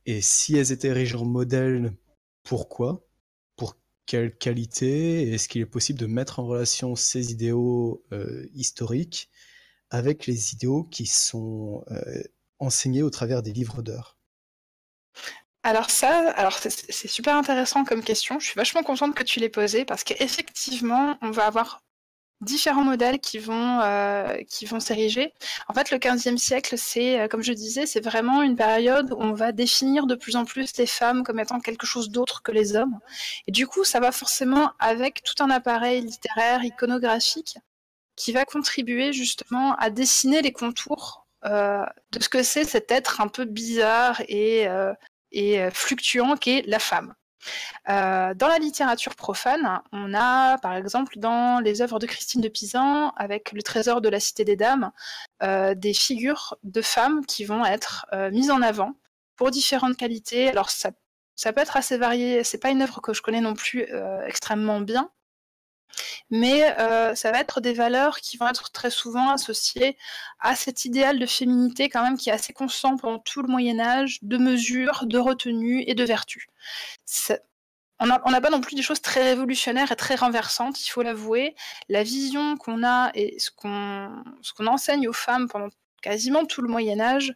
Et si elles étaient érigées en modèle, pourquoi? Pour quelle qualité? Est-ce qu'il est possible de mettre en relation ces idéaux historiques avec les idéaux qui sont enseignés au travers des livres d'heures? Alors c'est super intéressant comme question. Je suis vachement contente que tu l'aies posée parce qu'effectivement, on va avoir différents modèles qui vont s'ériger. En fait, le XVe siècle, c'est, comme je disais, c'est vraiment une période où on va définir de plus en plus les femmes comme étant quelque chose d'autre que les hommes. Et du coup, ça va forcément avec tout un appareil littéraire, iconographique, qui va contribuer justement à dessiner les contours de ce que c'est cet être un peu bizarre et fluctuant qu'est la femme. Dans la littérature profane, on a par exemple dans les œuvres de Christine de Pisan, avec le trésor de la Cité des Dames, des figures de femmes qui vont être mises en avant pour différentes qualités. Alors ça peut être assez varié, c'est pas une œuvre que je connais non plus extrêmement bien, mais ça va être des valeurs qui vont être très souvent associées à cet idéal de féminité quand même qui est assez constant pendant tout le Moyen-Âge, de mesure, de retenue et de vertu. On n'a pas non plus des choses très révolutionnaires et très renversantes, il faut l'avouer. La vision qu'on a et ce qu'on enseigne aux femmes pendant quasiment tout le Moyen-Âge,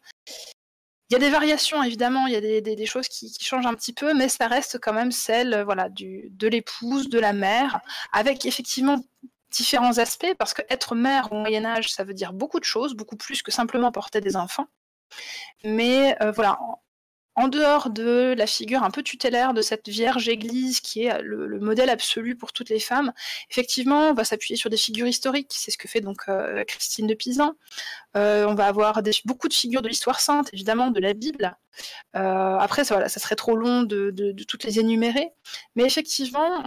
il y a des variations, évidemment, il y a des choses qui changent un petit peu, mais ça reste quand même celle de l'épouse, de la mère, avec effectivement différents aspects, parce que être mère au Moyen-Âge, ça veut dire beaucoup de choses, beaucoup plus que simplement porter des enfants. Mais voilà, en dehors de la figure un peu tutélaire de cette Vierge Église qui est le modèle absolu pour toutes les femmes, effectivement, on va s'appuyer sur des figures historiques, c'est ce que fait donc Christine de Pisan. On va avoir beaucoup de figures de l'histoire sainte, évidemment, de la Bible. Après, ça serait trop long de toutes les énumérer. Mais effectivement,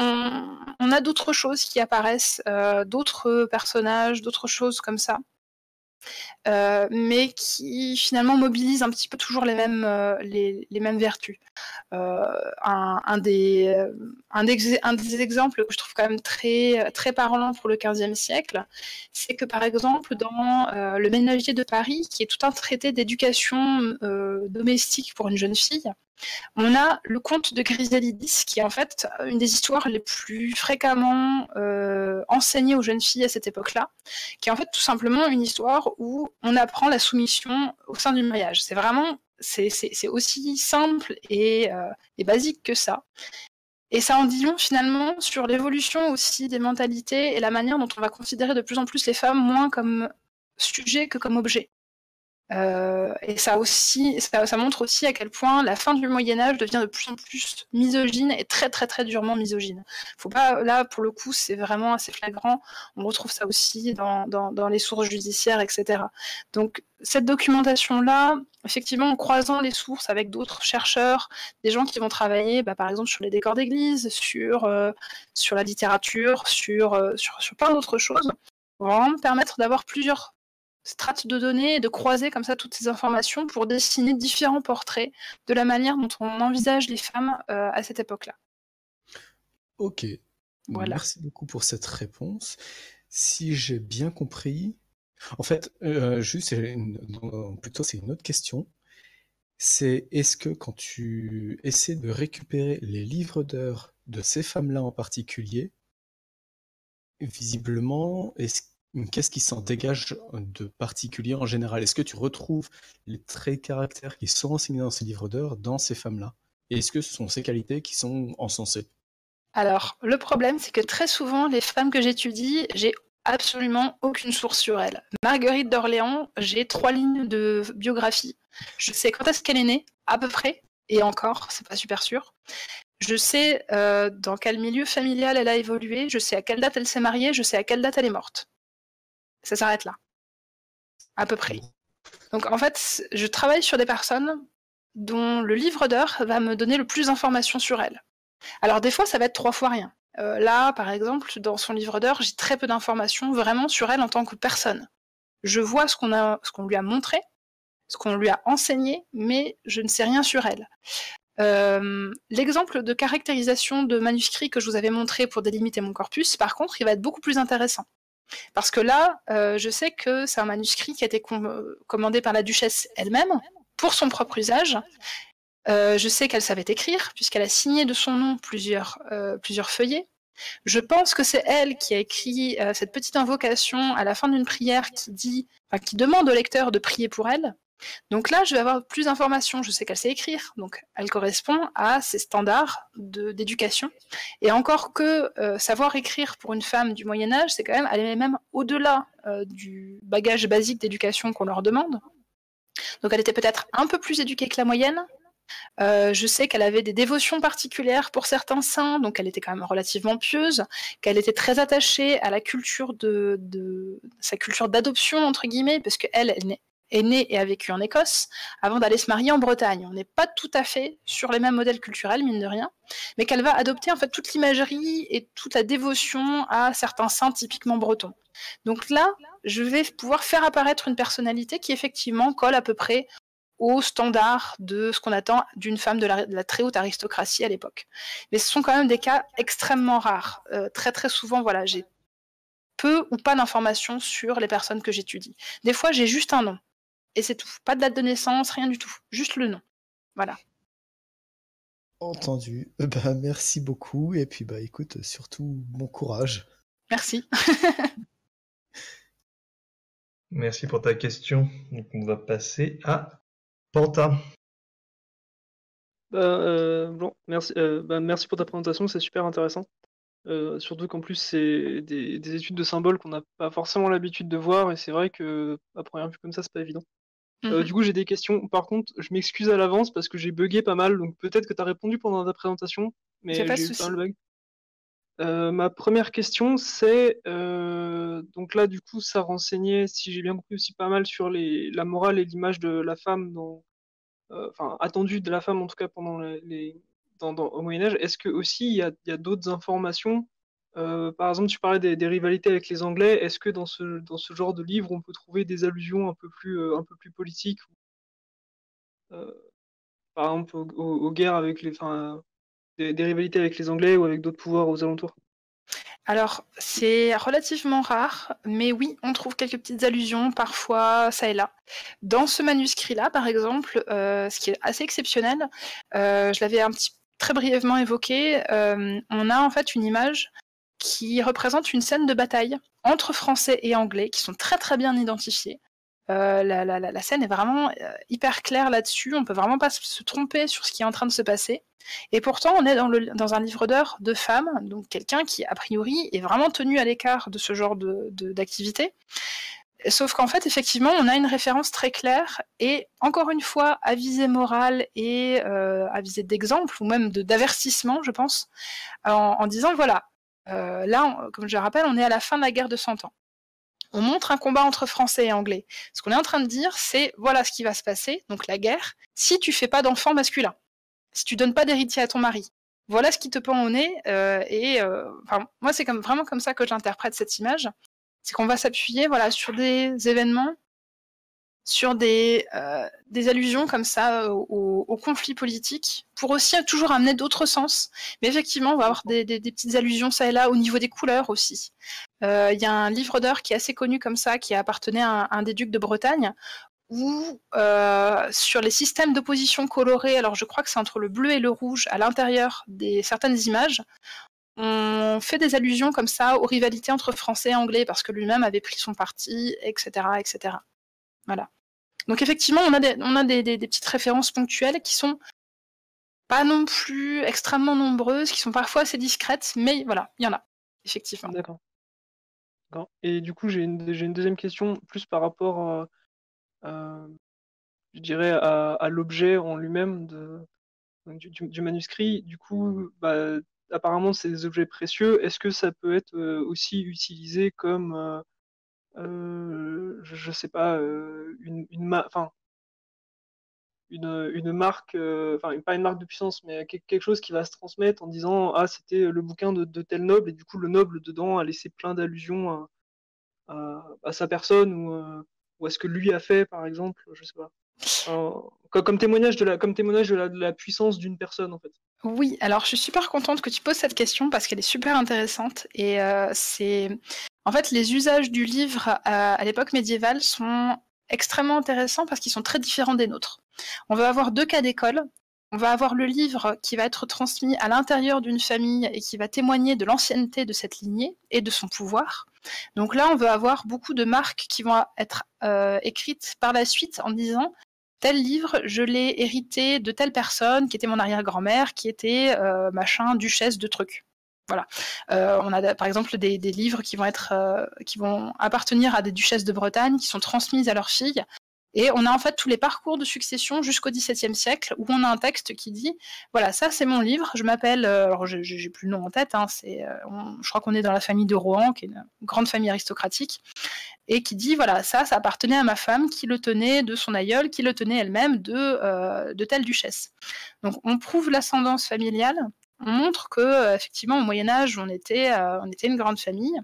on a d'autres choses qui apparaissent, d'autres personnages, d'autres choses comme ça. mais qui finalement mobilise un petit peu toujours les mêmes vertus. Un des exemples que je trouve quand même très, très parlant pour le XVe siècle, c'est que par exemple dans Le Ménagier de Paris, qui est tout un traité d'éducation domestique pour une jeune fille, on a le conte de Griselidis, qui est en fait une des histoires les plus fréquemment enseignées aux jeunes filles à cette époque-là, qui est en fait tout simplement une histoire où on apprend la soumission au sein du mariage. C'est vraiment, c'est aussi simple et basique que ça. Et ça en dit long finalement sur l'évolution aussi des mentalités et la manière dont on va considérer de plus en plus les femmes moins comme sujet que comme objet. Et ça montre aussi à quel point la fin du Moyen-Âge devient de plus en plus misogyne et très très très durement misogyne. Faut pas, là pour le coup c'est vraiment assez flagrant, on retrouve ça aussi dans les sources judiciaires, etc. Donc cette documentation-là, effectivement en croisant les sources avec d'autres chercheurs, des gens qui vont travailler par exemple sur les décors d'église, sur la littérature, sur plein d'autres choses, vont vraiment permettre d'avoir plusieurs strates de données et de croiser comme ça toutes ces informations pour dessiner différents portraits de la manière dont on envisage les femmes à cette époque-là. Ok, Voilà. merci beaucoup pour cette réponse. Si j'ai bien compris, en fait, plutôt c'est une autre question. C'est est-ce que quand tu essaies de récupérer les livres d'heures de ces femmes-là en particulier, visiblement, qu'est-ce qui s'en dégage de particulier en général? Est-ce que tu retrouves les traits de caractère qui sont enseignés dans ces livres d'heures dans ces femmes-là? Et est-ce que ce sont ces qualités qui sont encensées? Alors, le problème, c'est que très souvent, les femmes que j'étudie, j'ai absolument aucune source sur elles. Marguerite d'Orléans, j'ai 3 lignes de biographie. Je sais quand est-ce qu'elle est née, à peu près, et encore, c'est pas super sûr. Je sais dans quel milieu familial elle a évolué, je sais à quelle date elle s'est mariée, je sais à quelle date elle est morte. Ça s'arrête là, à peu près. Donc en fait, je travaille sur des personnes dont le livre d'heures va me donner le plus d'informations sur elles. Alors des fois, ça va être 3 fois rien. Là, par exemple, dans son livre d'heures, j'ai très peu d'informations vraiment sur elle en tant que personne. Je vois ce qu'on lui a montré, ce qu'on lui a enseigné, mais je ne sais rien sur elle. L'exemple de caractérisation de manuscrit que je vous avais montré pour délimiter mon corpus, par contre, il va être beaucoup plus intéressant. Parce que là, je sais que c'est un manuscrit qui a été commandé par la duchesse elle-même, pour son propre usage. Je sais qu'elle savait écrire, puisqu'elle a signé de son nom plusieurs feuillets. Je pense que c'est elle qui a écrit cette petite invocation à la fin d'une prière qui demande au lecteur de prier pour elle. Donc là, je vais avoir plus d'informations. Je sais qu'elle sait écrire, donc elle correspond à ces standards d'éducation. Et encore que savoir écrire pour une femme du Moyen-Âge, c'est quand même aller même au-delà du bagage basique d'éducation qu'on leur demande. Donc elle était peut-être un peu plus éduquée que la moyenne. Je sais qu'elle avait des dévotions particulières pour certains saints, donc elle était quand même relativement pieuse, qu'elle était très attachée à la culture sa culture d'adoption, entre guillemets, parce qu'elle est née et a vécu en Écosse, avant d'aller se marier en Bretagne. On n'est pas tout à fait sur les mêmes modèles culturels, mine de rien, mais qu'elle va adopter en fait toute l'imagerie et toute la dévotion à certains saints typiquement bretons. Donc là, je vais pouvoir faire apparaître une personnalité qui effectivement colle à peu près au standard de ce qu'on attend d'une femme de la très haute aristocratie à l'époque. Mais ce sont quand même des cas extrêmement rares. Très très souvent, voilà, j'ai peu ou pas d'informations sur les personnes que j'étudie. Des fois, j'ai juste un nom. Et c'est tout. Pas de date de naissance, rien du tout. Juste le nom. Voilà. Entendu. Merci beaucoup. Et puis, écoute, surtout, bon courage. Merci. Merci pour ta question. Donc, on va passer à Panta. Bon, merci pour ta présentation, c'est super intéressant. Surtout qu'en plus, c'est des études de symboles qu'on n'a pas forcément l'habitude de voir, et c'est vrai que à première vue comme ça, c'est pas évident. Du coup, j'ai des questions. Par contre, je m'excuse à l'avance parce que j'ai bugué pas mal, donc peut-être que tu as répondu pendant ta présentation, mais J'ai pas de j'ai eu souci. pas mal de bugs. Ma première question, c'est donc là, du coup, ça renseignait, si j'ai bien compris, aussi pas mal sur la morale et l'image de la femme attendue de la femme en tout cas pendant au Moyen-Âge. Est-ce que aussi il y a d'autres informations Par exemple, tu parlais des rivalités avec les Anglais. Est-ce que dans ce genre de livre, on peut trouver des allusions un peu plus politiques, par exemple aux guerres avec des rivalités avec les Anglais ou avec d'autres pouvoirs aux alentours? Alors, c'est relativement rare, mais oui, on trouve quelques petites allusions, parfois, ça et là. Dans ce manuscrit-là, par exemple, ce qui est assez exceptionnel, je l'avais très brièvement évoqué, on a en fait une image qui représente une scène de bataille entre Français et Anglais, qui sont très très bien identifiés. La scène est vraiment hyper claire là-dessus, on peut vraiment pas se tromper sur ce qui est en train de se passer. Et pourtant, on est dans un livre d'heures de femmes, donc quelqu'un qui, a priori, est vraiment tenu à l'écart de ce genre d'activité. Sauf qu'en fait, effectivement, on a une référence très claire, et encore une fois, à visée morale et à visée d'exemple, ou même d'avertissement, je pense, en disant, voilà, là, comme je le rappelle, on est à la fin de la guerre de 100 ans. On montre un combat entre Français et Anglais. Ce qu'on est en train de dire, c'est voilà ce qui va se passer, donc la guerre, si tu fais pas d'enfant masculin, si tu donnes pas d'héritier à ton mari. Voilà ce qui te pend au nez. Moi, c'est vraiment comme ça que j'interprète cette image. C'est qu'on va s'appuyer sur des événements, sur des allusions comme ça au conflit politique, pour aussi toujours amener d'autres sens. Mais effectivement, on va avoir des petites allusions ça et là, au niveau des couleurs aussi. Il y a un livre d'heures qui est assez connu comme ça, qui appartenait à un des ducs de Bretagne, où sur les systèmes d'opposition colorés, alors je crois que c'est entre le bleu et le rouge à l'intérieur des certaines images, on fait des allusions comme ça aux rivalités entre Français et Anglais, parce que lui-même avait pris son parti, etc. etc. Voilà. Donc effectivement, on a des petites références ponctuelles qui sont pas non plus extrêmement nombreuses, qui sont parfois assez discrètes, mais voilà, il y en a, effectivement. D'accord. Et du coup, j'ai une deuxième question, plus par rapport, je dirais, à l'objet en lui-même du manuscrit. Du coup, apparemment, c'est des objets précieux. Est-ce que ça peut être aussi utilisé comme, je sais pas, une marque, pas une marque de puissance, mais quelque chose qui va se transmettre en disant ah, c'était le bouquin de tel noble, et du coup le noble dedans a laissé plein d'allusions à sa personne, ou à ce que lui a fait, par exemple, je sais pas. Comme témoignage de la puissance d'une personne, en fait. Oui, alors je suis super contente que tu poses cette question, parce qu'elle est super intéressante, et en fait, les usages du livre à l'époque médiévale sont extrêmement intéressants parce qu'ils sont très différents des nôtres. On va avoir deux cas d'école. On va avoir le livre qui va être transmis à l'intérieur d'une famille et qui va témoigner de l'ancienneté de cette lignée et de son pouvoir. Donc là, on va avoir beaucoup de marques qui vont être écrites par la suite en disant tel livre, je l'ai hérité de telle personne qui était mon arrière-grand-mère, qui était machin, duchesse de trucs. Voilà. On a par exemple des livres qui vont appartenir à des duchesses de Bretagne, qui sont transmises à leurs filles. Et on a en fait tous les parcours de succession jusqu'au XVIIe siècle, où on a un texte qui dit voilà, ça c'est mon livre, je m'appelle, alors j'ai plus le nom en tête, je crois qu'on est dans la famille de Rohan, qui est une grande famille aristocratique, et qui dit voilà, ça appartenait à ma femme, qui le tenait de son aïeul, qui le tenait elle-même de telle duchesse. Donc on prouve l'ascendance familiale, on montre que effectivement au Moyen-Âge on était une grande famille.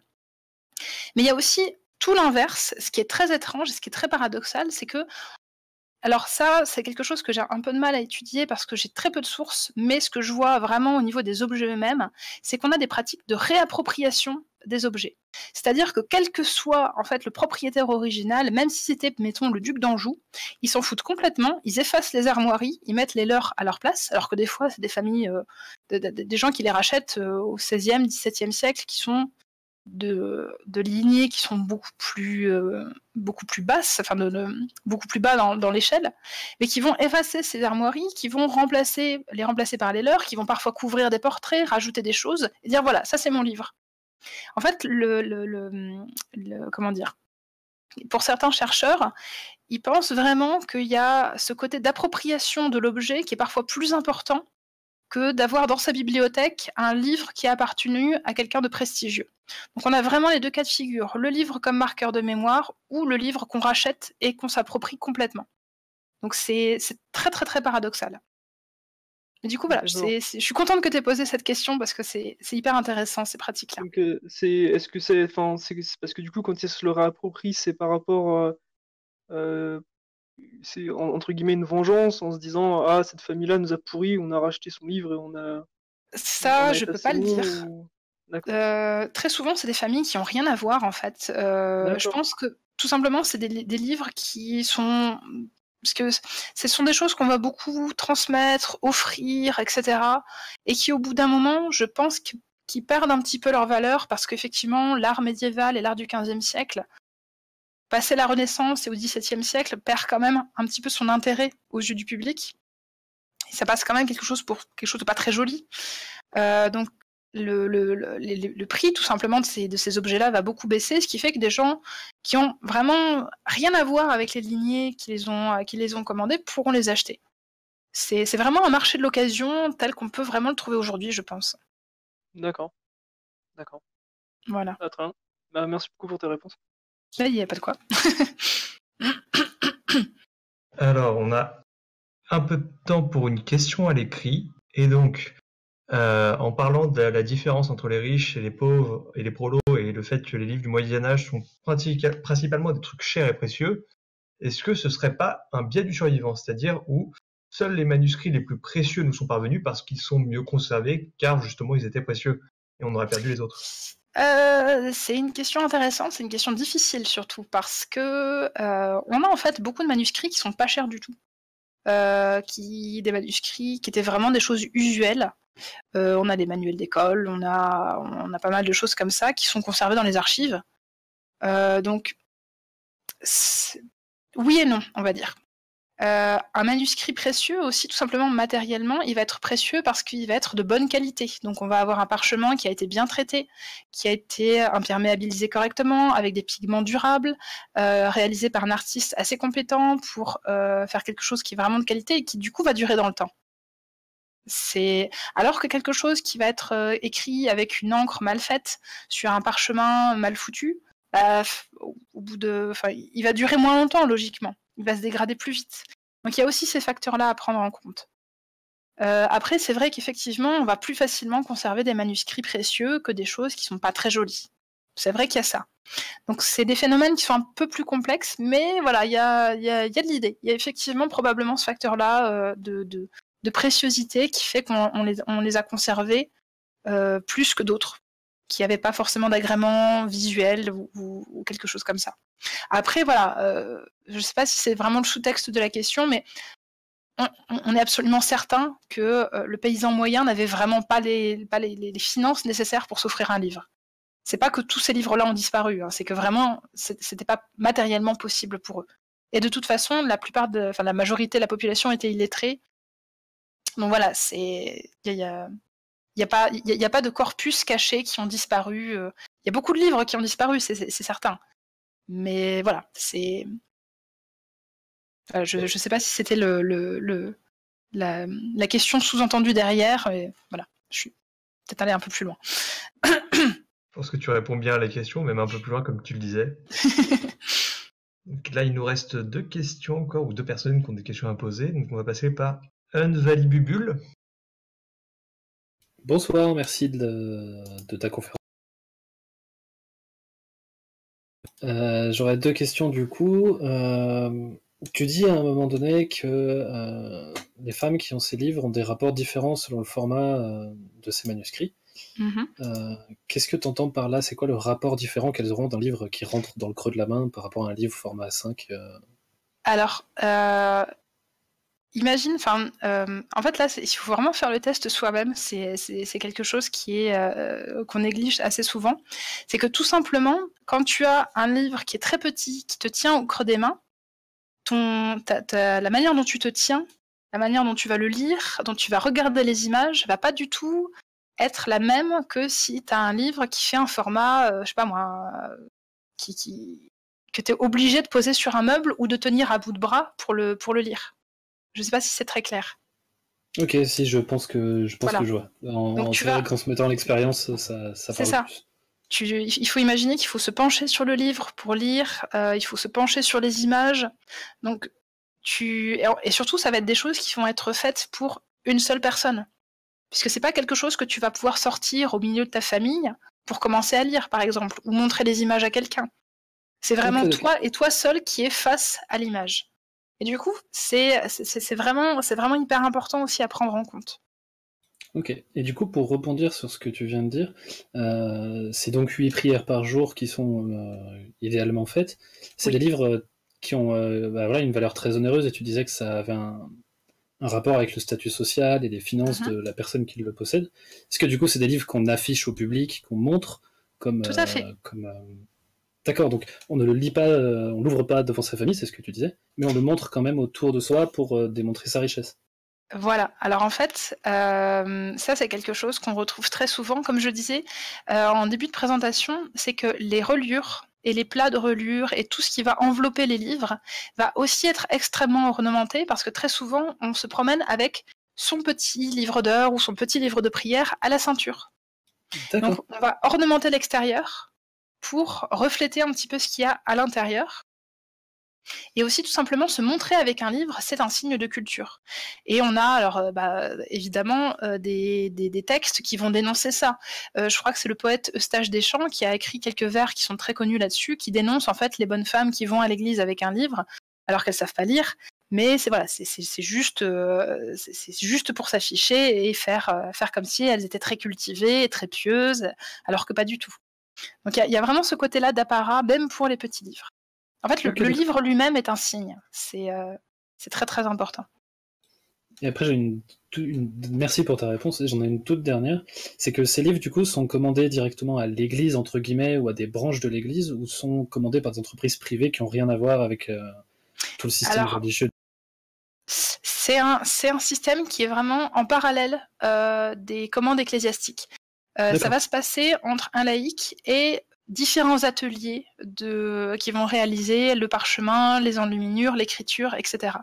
Mais il y a aussi tout l'inverse, ce qui est très étrange et ce qui est très paradoxal, c'est que, alors ça, c'est quelque chose que j'ai un peu de mal à étudier parce que j'ai très peu de sources, mais ce que je vois vraiment au niveau des objets eux-mêmes, c'est qu'on a des pratiques de réappropriation des objets. C'est-à-dire que quel que soit en fait le propriétaire original, même si c'était, mettons, le duc d'Anjou, ils s'en foutent complètement, ils effacent les armoiries, ils mettent les leurs à leur place, alors que des fois, c'est des familles, des gens qui les rachètent au XVIe, XVIIe siècle, qui sont de lignées qui sont beaucoup plus basses, beaucoup plus bas dans l'échelle, mais qui vont effacer ces armoiries, qui vont les remplacer par les leurs, qui vont parfois couvrir des portraits, rajouter des choses, et dire voilà, ça c'est mon livre. En fait, comment dire, pour certains chercheurs, ils pensent vraiment qu'il y a ce côté d'appropriation de l'objet qui est parfois plus important que d'avoir dans sa bibliothèque un livre qui a appartenu à quelqu'un de prestigieux. Donc on a vraiment les deux cas de figure, le livre comme marqueur de mémoire ou le livre qu'on rachète et qu'on s'approprie complètement. Donc c'est très très très paradoxal. Mais du coup, voilà, D'accord. je suis contente que tu aies posé cette question parce que c'est hyper intéressant, ces pratiques-là. Donc, est-ce que enfin, c'est parce que du coup, quand ils se le réapproprient, c'est par rapport, euh, c'est entre guillemets une vengeance en se disant, ah, cette famille-là nous a pourri, on a racheté son livre et on Ça, a je été peux assez pas le bon. dire. D'accord. Très souvent, c'est des familles qui ont rien à voir, en fait. Je D'accord. pense que, tout simplement, c'est des livres qui sont... Parce que ce sont des choses qu'on va beaucoup transmettre, offrir, etc. Et qui, au bout d'un moment, je pense qu'ils perdent un petit peu leur valeur parce qu'effectivement, l'art médiéval et l'art du XVe siècle, passé la Renaissance et au XVIIe siècle, perd quand même un petit peu son intérêt aux yeux du public. Et ça passe quand même quelque chose de pas très joli. Donc, le prix tout simplement de ces objets-là va beaucoup baisser, ce qui fait que des gens qui ont vraiment rien à voir avec les lignées qui les ont commandés pourront les acheter. C'est vraiment un marché de l'occasion tel qu'on peut vraiment le trouver aujourd'hui, je pense. D'accord. D'accord. Voilà. Ah, très bien. Bah, merci beaucoup pour tes réponses. Là, il n'y a pas de quoi. Alors, on a un peu de temps pour une question à l'écrit. Et donc, en parlant de la différence entre les riches et les pauvres et les prolos et le fait que les livres du Moyen-Âge sont principalement des trucs chers et précieux, est-ce que ce serait pas un biais du survivant, c'est-à-dire où seuls les manuscrits les plus précieux nous sont parvenus parce qu'ils sont mieux conservés, car justement ils étaient précieux et on aurait perdu les autres? C'est une question intéressante, c'est une question difficile surtout parce que on a en fait beaucoup de manuscrits qui sont pas chers du tout. Des manuscrits qui étaient vraiment des choses usuelles. On a des manuels d'école, on a pas mal de choses comme ça qui sont conservées dans les archives. Donc, oui et non, on va dire. Un manuscrit précieux aussi, tout simplement matériellement, il va être précieux parce qu'il va être de bonne qualité. Donc on va avoir un parchemin qui a été bien traité, qui a été imperméabilisé correctement, avec des pigments durables, réalisé par un artiste assez compétent pour faire quelque chose qui est vraiment de qualité et qui du coup va durer dans le temps. Alors que quelque chose qui va être écrit avec une encre mal faite sur un parchemin mal foutu, au bout il va durer moins longtemps logiquement. Il va se dégrader plus vite. Donc il y a aussi ces facteurs-là à prendre en compte. Après, c'est vrai qu'effectivement, on va plus facilement conserver des manuscrits précieux que des choses qui sont pas très jolies. C'est vrai qu'il y a ça. Donc c'est des phénomènes qui sont un peu plus complexes, mais voilà, il y a de l'idée. Il y a effectivement probablement ce facteur-là de préciosité qui fait qu'on les a conservés plus que d'autres, qui n'avaient pas forcément d'agrément visuel ou quelque chose comme ça. Après, voilà, je ne sais pas si c'est vraiment le sous-texte de la question, mais on est absolument certain que le paysan moyen n'avait vraiment pas les finances nécessaires pour s'offrir un livre. C'est pas que tous ces livres-là ont disparu, hein, c'est que vraiment, c'était pas matériellement possible pour eux. Et de toute façon, la majorité de la population était illettrée. Donc voilà, il n'y a pas de corpus cachés qui ont disparu. Il y a beaucoup de livres qui ont disparu, c'est certain. Mais voilà, c'est... je ne sais pas si c'était la question sous-entendue derrière. Et voilà, je suis peut-être allée un peu plus loin. Je pense que tu réponds bien à la question, même un peu plus loin comme tu le disais. Donc là, il nous reste 2 questions encore, ou 2 personnes qui ont des questions à poser. Donc on va passer par Unvalibubule. Bonsoir, merci de ta conférence. J'aurais 2 questions du coup. Tu dis à un moment donné que les femmes qui ont ces livres ont des rapports différents selon le format de ces manuscrits. Qu'est-ce que tu entends par là? C'est quoi le rapport différent qu'elles auront d'un livre qui rentre dans le creux de la main par rapport à un livre format A5 Alors, imagine, en fait là, il faut vraiment faire le test soi-même. C'est quelque chose qu'on néglige assez souvent. C'est que tout simplement, quand tu as un livre qui est très petit, qui te tient au creux des mains, la manière dont tu te tiens, la manière dont tu vas le lire, dont tu vas regarder les images, va pas du tout être la même que si tu as un livre qui fait un format, je sais pas moi, que tu es obligé de poser sur un meuble ou de tenir à bout de bras pour le lire. Je sais pas si c'est très clair. Ok, si, je pense que je vois. En se mettant l'expérience, ça c'est ça. Il faut imaginer qu'il faut se pencher sur le livre pour lire, il faut se pencher sur les images. Donc, et surtout, ça va être des choses qui vont être faites pour une seule personne. Puisque c'est pas quelque chose que tu vas pouvoir sortir au milieu de ta famille pour commencer à lire, par exemple, ou montrer les images à quelqu'un. C'est vraiment Ok, toi et toi seul qui est face à l'image. Et du coup, c'est vraiment hyper important aussi à prendre en compte. Ok. Et du coup, pour rebondir sur ce que tu viens de dire, c'est donc 8 prières par jour qui sont idéalement faites. C'est Oui. des livres qui ont voilà, une valeur très onéreuse, et tu disais que ça avait un rapport avec le statut social et les finances de la personne qui le possède. Est-ce que du coup, c'est des livres qu'on affiche au public, qu'on montre comme... Tout à fait. D'accord, donc on ne le lit pas, on l'ouvre pas devant sa famille, c'est ce que tu disais, mais on le montre quand même autour de soi pour démontrer sa richesse. Voilà, alors en fait, ça c'est quelque chose qu'on retrouve très souvent, comme je disais en début de présentation, c'est que les reliures et les plats de reliure et tout ce qui va envelopper les livres va aussi être extrêmement ornementé parce que très souvent on se promène avec son petit livre d'heures ou son petit livre de prière à la ceinture. D'accord. Donc on va ornementer l'extérieur pour refléter un petit peu ce qu'il y a à l'intérieur. Et aussi tout simplement se montrer avec un livre, c'est un signe de culture. Et on a alors évidemment des textes qui vont dénoncer ça. Je crois que c'est le poète Eustache Deschamps qui a écrit quelques vers qui sont très connus là-dessus, qui dénoncent en fait les bonnes femmes qui vont à l'église avec un livre, alors qu'elles savent pas lire. Mais c'est voilà, c'est juste pour s'afficher et faire comme si elles étaient très cultivées et très pieuses, alors que pas du tout. Donc il y a vraiment ce côté-là d'apparat, même pour les petits livres. En fait, le livre lui-même est un signe. C'est très très important. Et après, merci pour ta réponse. J'en ai une toute dernière. C'est que ces livres, du coup, sont commandés directement à l'église, entre guillemets, ou à des branches de l'église, ou sont commandés par des entreprises privées qui n'ont rien à voir avec tout le système religieux. C'est un système qui est vraiment en parallèle des commandes ecclésiastiques. Ça va se passer entre un laïc et différents ateliers qui vont réaliser le parchemin, les enluminures, l'écriture, etc.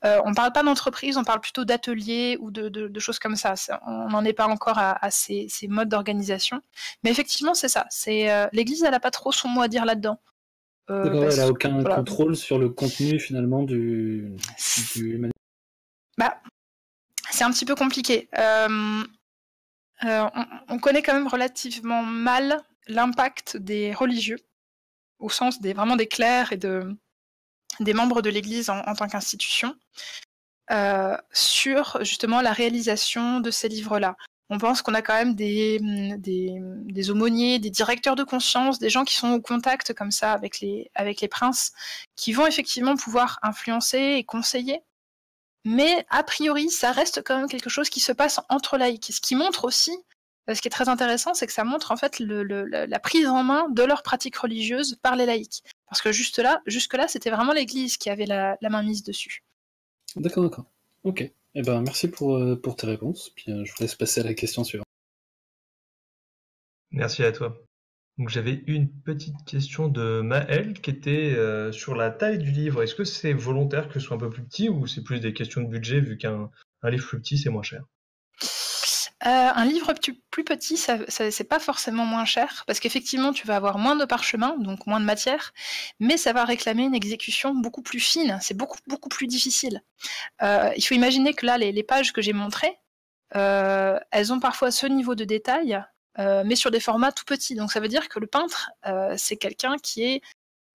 On ne parle pas d'entreprise, on parle plutôt d'ateliers ou de choses comme ça. On n'en est pas encore à ces modes d'organisation. Mais effectivement, c'est ça. L'Église, elle n'a pas trop son mot à dire là-dedans. D'accord, elle n'a aucun contrôle sur le contenu finalement du c'est un petit peu compliqué. On connaît quand même relativement mal l'impact des religieux, au sens vraiment des clercs et des membres de l'Église en tant qu'institution, sur justement la réalisation de ces livres-là. On pense qu'on a quand même des aumôniers, des directeurs de conscience, des gens qui sont au contact comme ça avec les princes, qui vont effectivement pouvoir influencer et conseiller. Mais a priori, ça reste quand même quelque chose qui se passe entre laïcs. Ce qui montre aussi, ce qui est très intéressant, c'est que ça montre en fait la prise en main de leurs pratiques religieuses par les laïcs. Parce que jusque-là, c'était vraiment l'Église qui avait la main mise dessus. D'accord. Ok. Eh ben, merci pour tes réponses. Puis je vous laisse passer à la question suivante. Merci à toi. Donc j'avais une petite question de Maël qui était sur la taille du livre. Est-ce que c'est volontaire que ce soit un peu plus petit ou c'est plus des questions de budget vu qu'un livre plus petit c'est moins cher? Un livre plus petit, c'est pas forcément moins cher, parce qu'effectivement, tu vas avoir moins de parchemin, donc moins de matière, mais ça va réclamer une exécution beaucoup plus fine, c'est beaucoup plus difficile. Il faut imaginer que là, les pages que j'ai montrées, elles ont parfois ce niveau de détail, mais sur des formats tout petits. Donc ça veut dire que le peintre, c'est quelqu'un qui est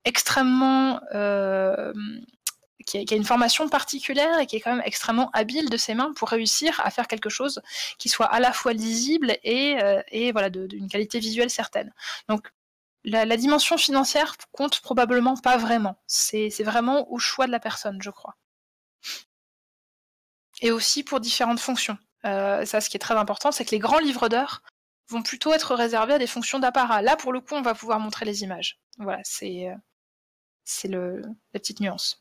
extrêmement... qui a une formation particulière et qui est quand même extrêmement habile de ses mains pour réussir à faire quelque chose qui soit à la fois lisible et voilà, d'une qualité visuelle certaine. Donc la dimension financière compte probablement pas vraiment. C'est vraiment au choix de la personne, je crois. Et aussi pour différentes fonctions. Ça, ce qui est très important, c'est que les grands livres d'heures vont plutôt être réservés à des fonctions d'apparat. Là, pour le coup, on va pouvoir montrer les images. Voilà, c'est la petite nuance.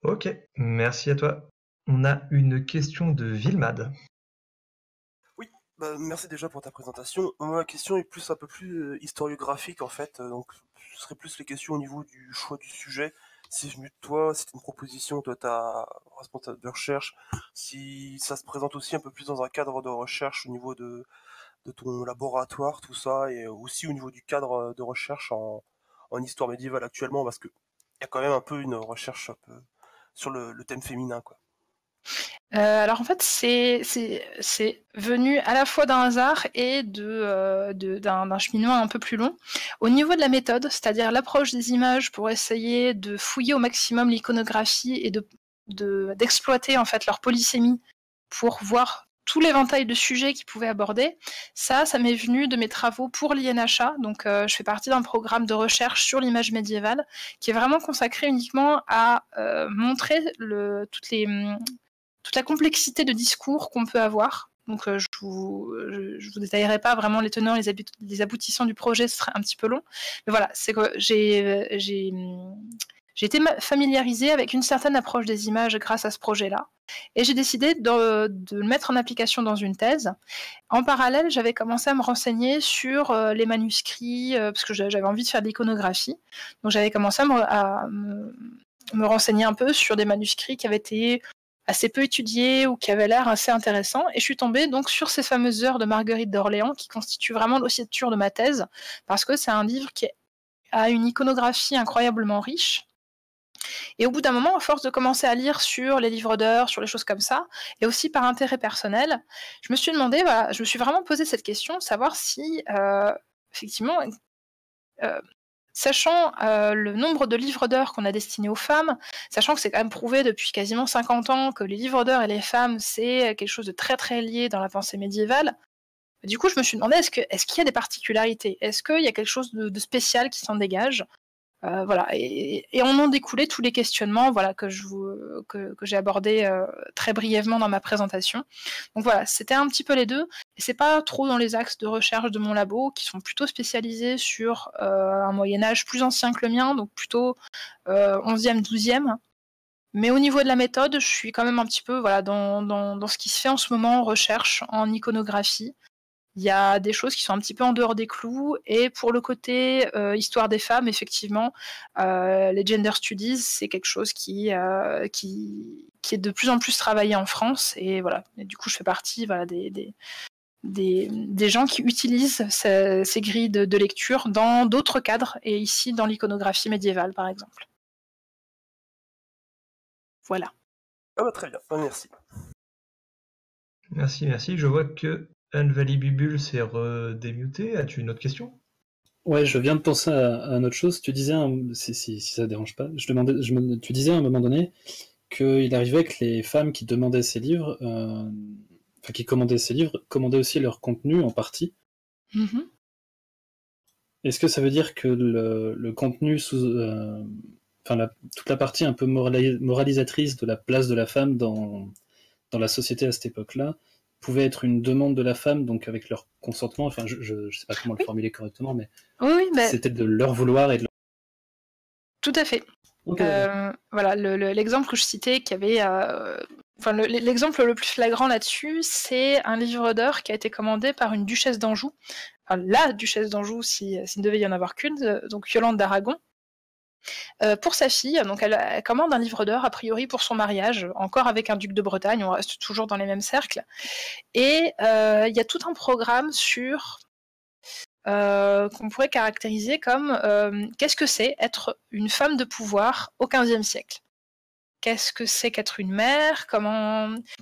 Ok, merci à toi. On a une question de Vilmad. Oui, merci déjà pour ta présentation. Ma question est un peu plus historiographique en fait, donc ce serait plus les questions au niveau du choix du sujet. Si je mute toi, c'est une proposition de ta responsable de recherche, si ça se présente aussi un peu plus dans un cadre de recherche au niveau de ton laboratoire, tout ça, et aussi au niveau du cadre de recherche en histoire médiévale actuellement, parce que il y a quand même un peu une recherche un peu sur le thème féminin, quoi. Alors en fait, c'est venu à la fois d'un hasard et d'un cheminement un peu plus long. Au niveau de la méthode, c'est-à-dire l'approche des images pour essayer de fouiller au maximum l'iconographie et d'exploiter en fait leur polysémie pour voir tout l'éventail de sujets qu'ils pouvaient aborder, ça m'est venu de mes travaux pour l'INHA. Donc je fais partie d'un programme de recherche sur l'image médiévale qui est vraiment consacré uniquement à montrer toute la complexité de discours qu'on peut avoir. Donc je vous détaillerai pas vraiment les tenants, les aboutissants du projet, ce serait un petit peu long. Mais voilà, c'est que j'ai été familiarisée avec une certaine approche des images grâce à ce projet-là. Et j'ai décidé de le mettre en application dans une thèse. En parallèle, j'avais commencé à me renseigner sur les manuscrits, parce que j'avais envie de faire de l'iconographie. Donc j'avais commencé à me renseigner un peu sur des manuscrits qui avaient été assez peu étudiés ou qui avaient l'air assez intéressants. Et je suis tombée donc sur ces fameuses heures de Marguerite d'Orléans qui constituent vraiment l'ossature de ma thèse, parce que c'est un livre qui a une iconographie incroyablement riche. Et au bout d'un moment, à force de commencer à lire sur les livres d'heures, sur les choses comme ça, et aussi par intérêt personnel, je me suis demandé, voilà, je me suis vraiment posé cette question, de savoir si, effectivement, sachant le nombre de livres d'heures qu'on a destinés aux femmes, sachant que c'est quand même prouvé depuis quasiment 50 ans que les livres d'heures et les femmes, c'est quelque chose de très très lié dans la pensée médiévale, du coup, je me suis demandé, est-ce qu'il y a des particularités? Est-ce qu'il y a quelque chose de spécial qui s'en dégage? Voilà, et on en découlait tous les questionnements, voilà, que j'ai abordés très brièvement dans ma présentation. Donc voilà, c'était un petit peu les deux, et c'est pas trop dans les axes de recherche de mon labo, qui sont plutôt spécialisés sur un Moyen-Âge plus ancien que le mien, donc plutôt 11e, 12e. Mais au niveau de la méthode, je suis quand même un petit peu voilà, dans ce qui se fait en ce moment en recherche, en iconographie. Il y a des choses qui sont un petit peu en dehors des clous, et pour le côté histoire des femmes, effectivement, les gender studies, c'est quelque chose qui est de plus en plus travaillé en France, et voilà. Et du coup, je fais partie voilà, des gens qui utilisent ces grilles de lecture dans d'autres cadres, et ici dans l'iconographie médiévale, par exemple. Voilà. Ah bah très bien, merci. Merci. Je vois que Anvalibubul s'est redémuté. As-tu une autre question? Ouais, je viens de penser à une autre chose. Tu disais, si ça dérange pas, tu disais à un moment donné qu'il arrivait que les femmes qui demandaient ces livres, qui commandaient ces livres, commandaient aussi leur contenu en partie. Mm-hmm. Est-ce que ça veut dire que le contenu toute la partie un peu moralisatrice de la place de la femme dans la société à cette époque-là pouvait être une demande de la femme, donc avec leur consentement, enfin je sais pas comment le formuler correctement, mais oui, c'était de leur vouloir et de leur... Tout à fait. Okay. Voilà, l'exemple que je citais, qui avait... l'exemple le plus flagrant là-dessus, c'est un livre d'heures qui a été commandé par une duchesse d'Anjou, enfin, la duchesse d'Anjou, s'il ne devait y en avoir qu'une, donc Yolande d'Aragon, pour sa fille. Donc elle commande un livre d'heures, a priori pour son mariage, encore avec un duc de Bretagne, on reste toujours dans les mêmes cercles. Et il y a tout un programme sur... qu'on pourrait caractériser comme qu'est-ce que c'est être une femme de pouvoir au XVe siècle. Qu'est-ce que c'est qu'être une mère,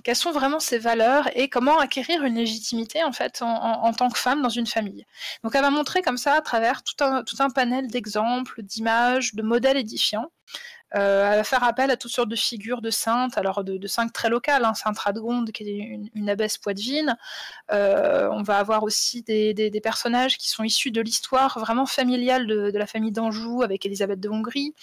quelles sont vraiment ses valeurs et comment acquérir une légitimité en fait en tant que femme dans une famille. Donc elle va montrer comme ça à travers tout un panel d'exemples, d'images, de modèles édifiants. Elle va faire appel à toutes sortes de figures de saintes, alors de saintes très locales, hein, Sainte Radegonde qui est une abbesse poitevine. On va avoir aussi des personnages qui sont issus de l'histoire vraiment familiale de la famille d'Anjou avec Élisabeth de Hongrie.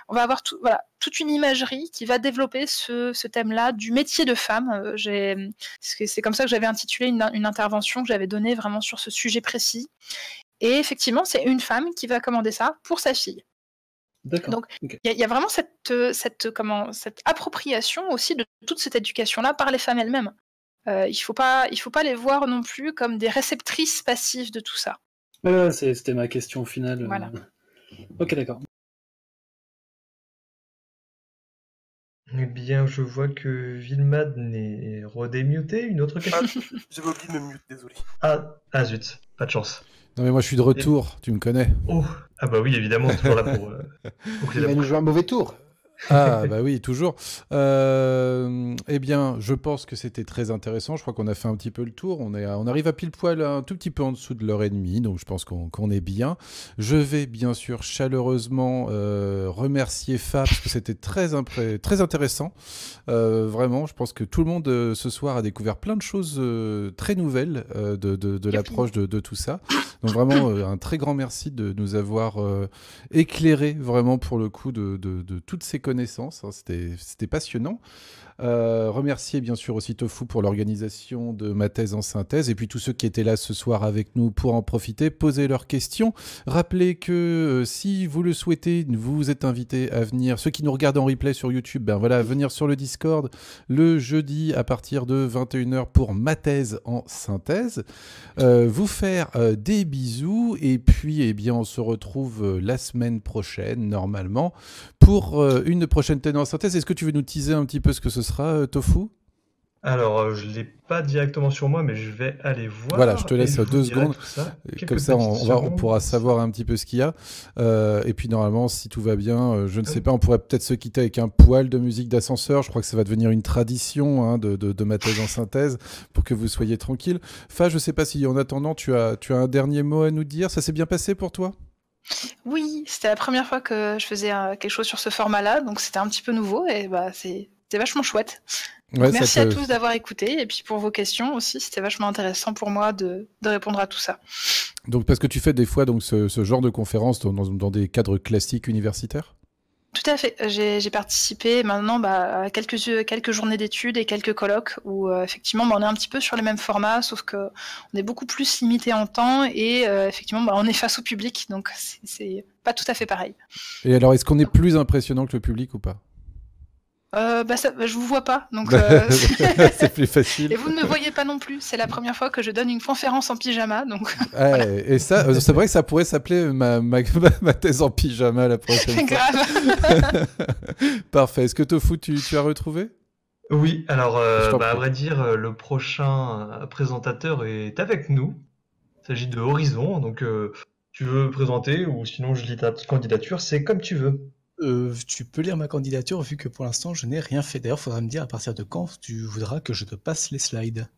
On va avoir toute une imagerie qui va développer ce thème-là du métier de femme. C'est comme ça que j'avais intitulé une intervention que j'avais donnée vraiment sur ce sujet précis. Et effectivement, c'est une femme qui va commander ça pour sa fille. Donc, il y a vraiment cette appropriation aussi de toute cette éducation-là par les femmes elles-mêmes. Il faut pas les voir non plus comme des réceptrices passives de tout ça. C'était ma question finale. Voilà. Ok, d'accord. Eh bien, je vois que Vilmad n'est redémuté. Une autre question? J'avais oublié de me mute, désolé. Ah zut, pas de chance. Non mais moi je suis de retour, tu me connais. Oh, ah bah oui, évidemment, toujours là pour Il va nous jouer un mauvais tour. Ah, bah oui, toujours. Eh bien, je pense que c'était très intéressant. Je crois qu'on a fait un petit peu le tour. On arrive à pile poil un tout petit peu en dessous de l'heure et demie, donc je pense qu'on est bien. Je vais bien sûr chaleureusement remercier Fa, parce que c'était très intéressant. Vraiment, je pense que tout le monde ce soir a découvert plein de choses très nouvelles de l'approche de tout ça. Donc vraiment, un très grand merci de nous avoir éclairé vraiment pour le coup de toutes ces connaissances. Hein. C'était passionnant. Remercier bien sûr aussi Tofu pour l'organisation de ma thèse en synthèse et puis tous ceux qui étaient là ce soir avec nous pour en profiter, poser leurs questions. Rappelez que si vous le souhaitez, vous êtes invités à venir, ceux qui nous regardent en replay sur YouTube, ben voilà, venir sur le Discord le jeudi à partir de 21h pour ma thèse en synthèse. Vous faire des bisous et puis eh bien on se retrouve la semaine prochaine normalement pour une prochaine thèse en synthèse. Est-ce que tu veux nous teaser un petit peu ce que ce sera, Tofu? Alors, je ne l'ai pas directement sur moi, mais je vais aller voir. Voilà, je te et laisse je vous 2 dirai secondes. tout ça. Comme Quelques ça, petites on secondes. pourra savoir un petit peu ce qu'il y a. Et puis, normalement, si tout va bien, je ne sais pas, on pourrait peut-être se quitter avec un poil de musique d'ascenseur. Je crois que ça va devenir une tradition hein, de ma thèse en synthèse pour que vous soyez tranquille. Fa, je ne sais pas si en attendant, tu as un dernier mot à nous dire. Ça s'est bien passé pour toi? Oui, c'était la première fois que je faisais quelque chose sur ce format-là, donc c'était un petit peu nouveau et bah, c'était vachement chouette. Donc, Ouais, merci à tous d'avoir écouté et puis pour vos questions aussi, c'était vachement intéressant pour moi de répondre à tout ça. Donc, parce que tu fais des fois donc, ce genre de conférences dans des cadres classiques universitaires? Tout à fait. J'ai participé maintenant à quelques journées d'études et quelques colloques où effectivement on est un petit peu sur les mêmes formats, sauf que on est beaucoup plus limité en temps et effectivement on est face au public, donc c'est pas tout à fait pareil. Et alors, est-ce qu'on est plus impressionnant que le public ou pas? Je vous vois pas, donc c'est plus facile. Et vous ne me voyez pas non plus. C'est la première fois que je donne une conférence en pyjama, donc. Ouais, et ça, c'est vrai que ça pourrait s'appeler ma thèse en pyjama la prochaine fois. Grave. Parfait. Est-ce que Tofu, tu as retrouvé? Oui, alors à vrai dire, le prochain présentateur est avec nous. Il s'agit de Horizon, donc tu veux présenter ou sinon je lis ta candidature, c'est comme tu veux. Tu peux lire ma candidature vu que pour l'instant je n'ai rien fait. D'ailleurs, il faudra me dire à partir de quand tu voudras que je te passe les slides.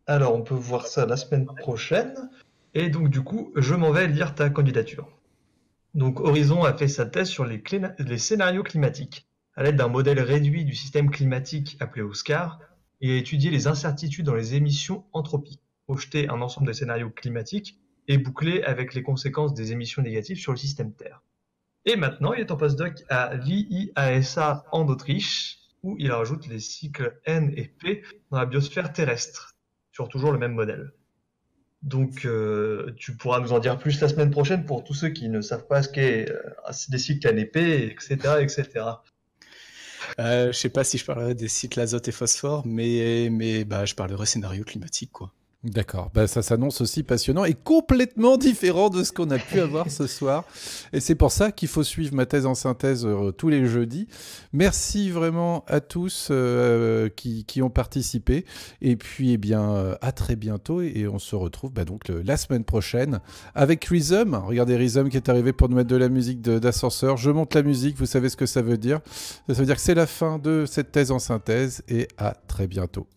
Alors, on peut voir ça la semaine prochaine. Et donc, du coup, je m'en vais lire ta candidature. Donc, Horizon a fait sa thèse sur les scénarios climatiques, à l'aide d'un modèle réduit du système climatique appelé OSCAR, et a étudié les incertitudes dans les émissions anthropiques, projeté un ensemble de scénarios climatiques et bouclé avec les conséquences des émissions négatives sur le système Terre. Et maintenant, il est en postdoc à l'IIASA en Autriche, où il rajoute les cycles N et P dans la biosphère terrestre, sur toujours le même modèle. Donc, tu pourras nous en dire plus la semaine prochaine pour tous ceux qui ne savent pas ce qu'est des cycles N et P, etc., etc. Je sais pas si je parlerai des cycles azote et phosphore, mais je parlerai scénario climatique, quoi. D'accord, ça s'annonce aussi passionnant et complètement différent de ce qu'on a pu avoir ce soir. Et c'est pour ça qu'il faut suivre ma thèse en synthèse tous les jeudis. Merci vraiment à tous qui ont participé. Et puis, eh bien, à très bientôt. Et on se retrouve donc la semaine prochaine avec Rhythm. Regardez Rhythm qui est arrivé pour nous mettre de la musique d'ascenseur. Je monte la musique, vous savez ce que ça veut dire. Ça veut dire que c'est la fin de cette thèse en synthèse. Et à très bientôt.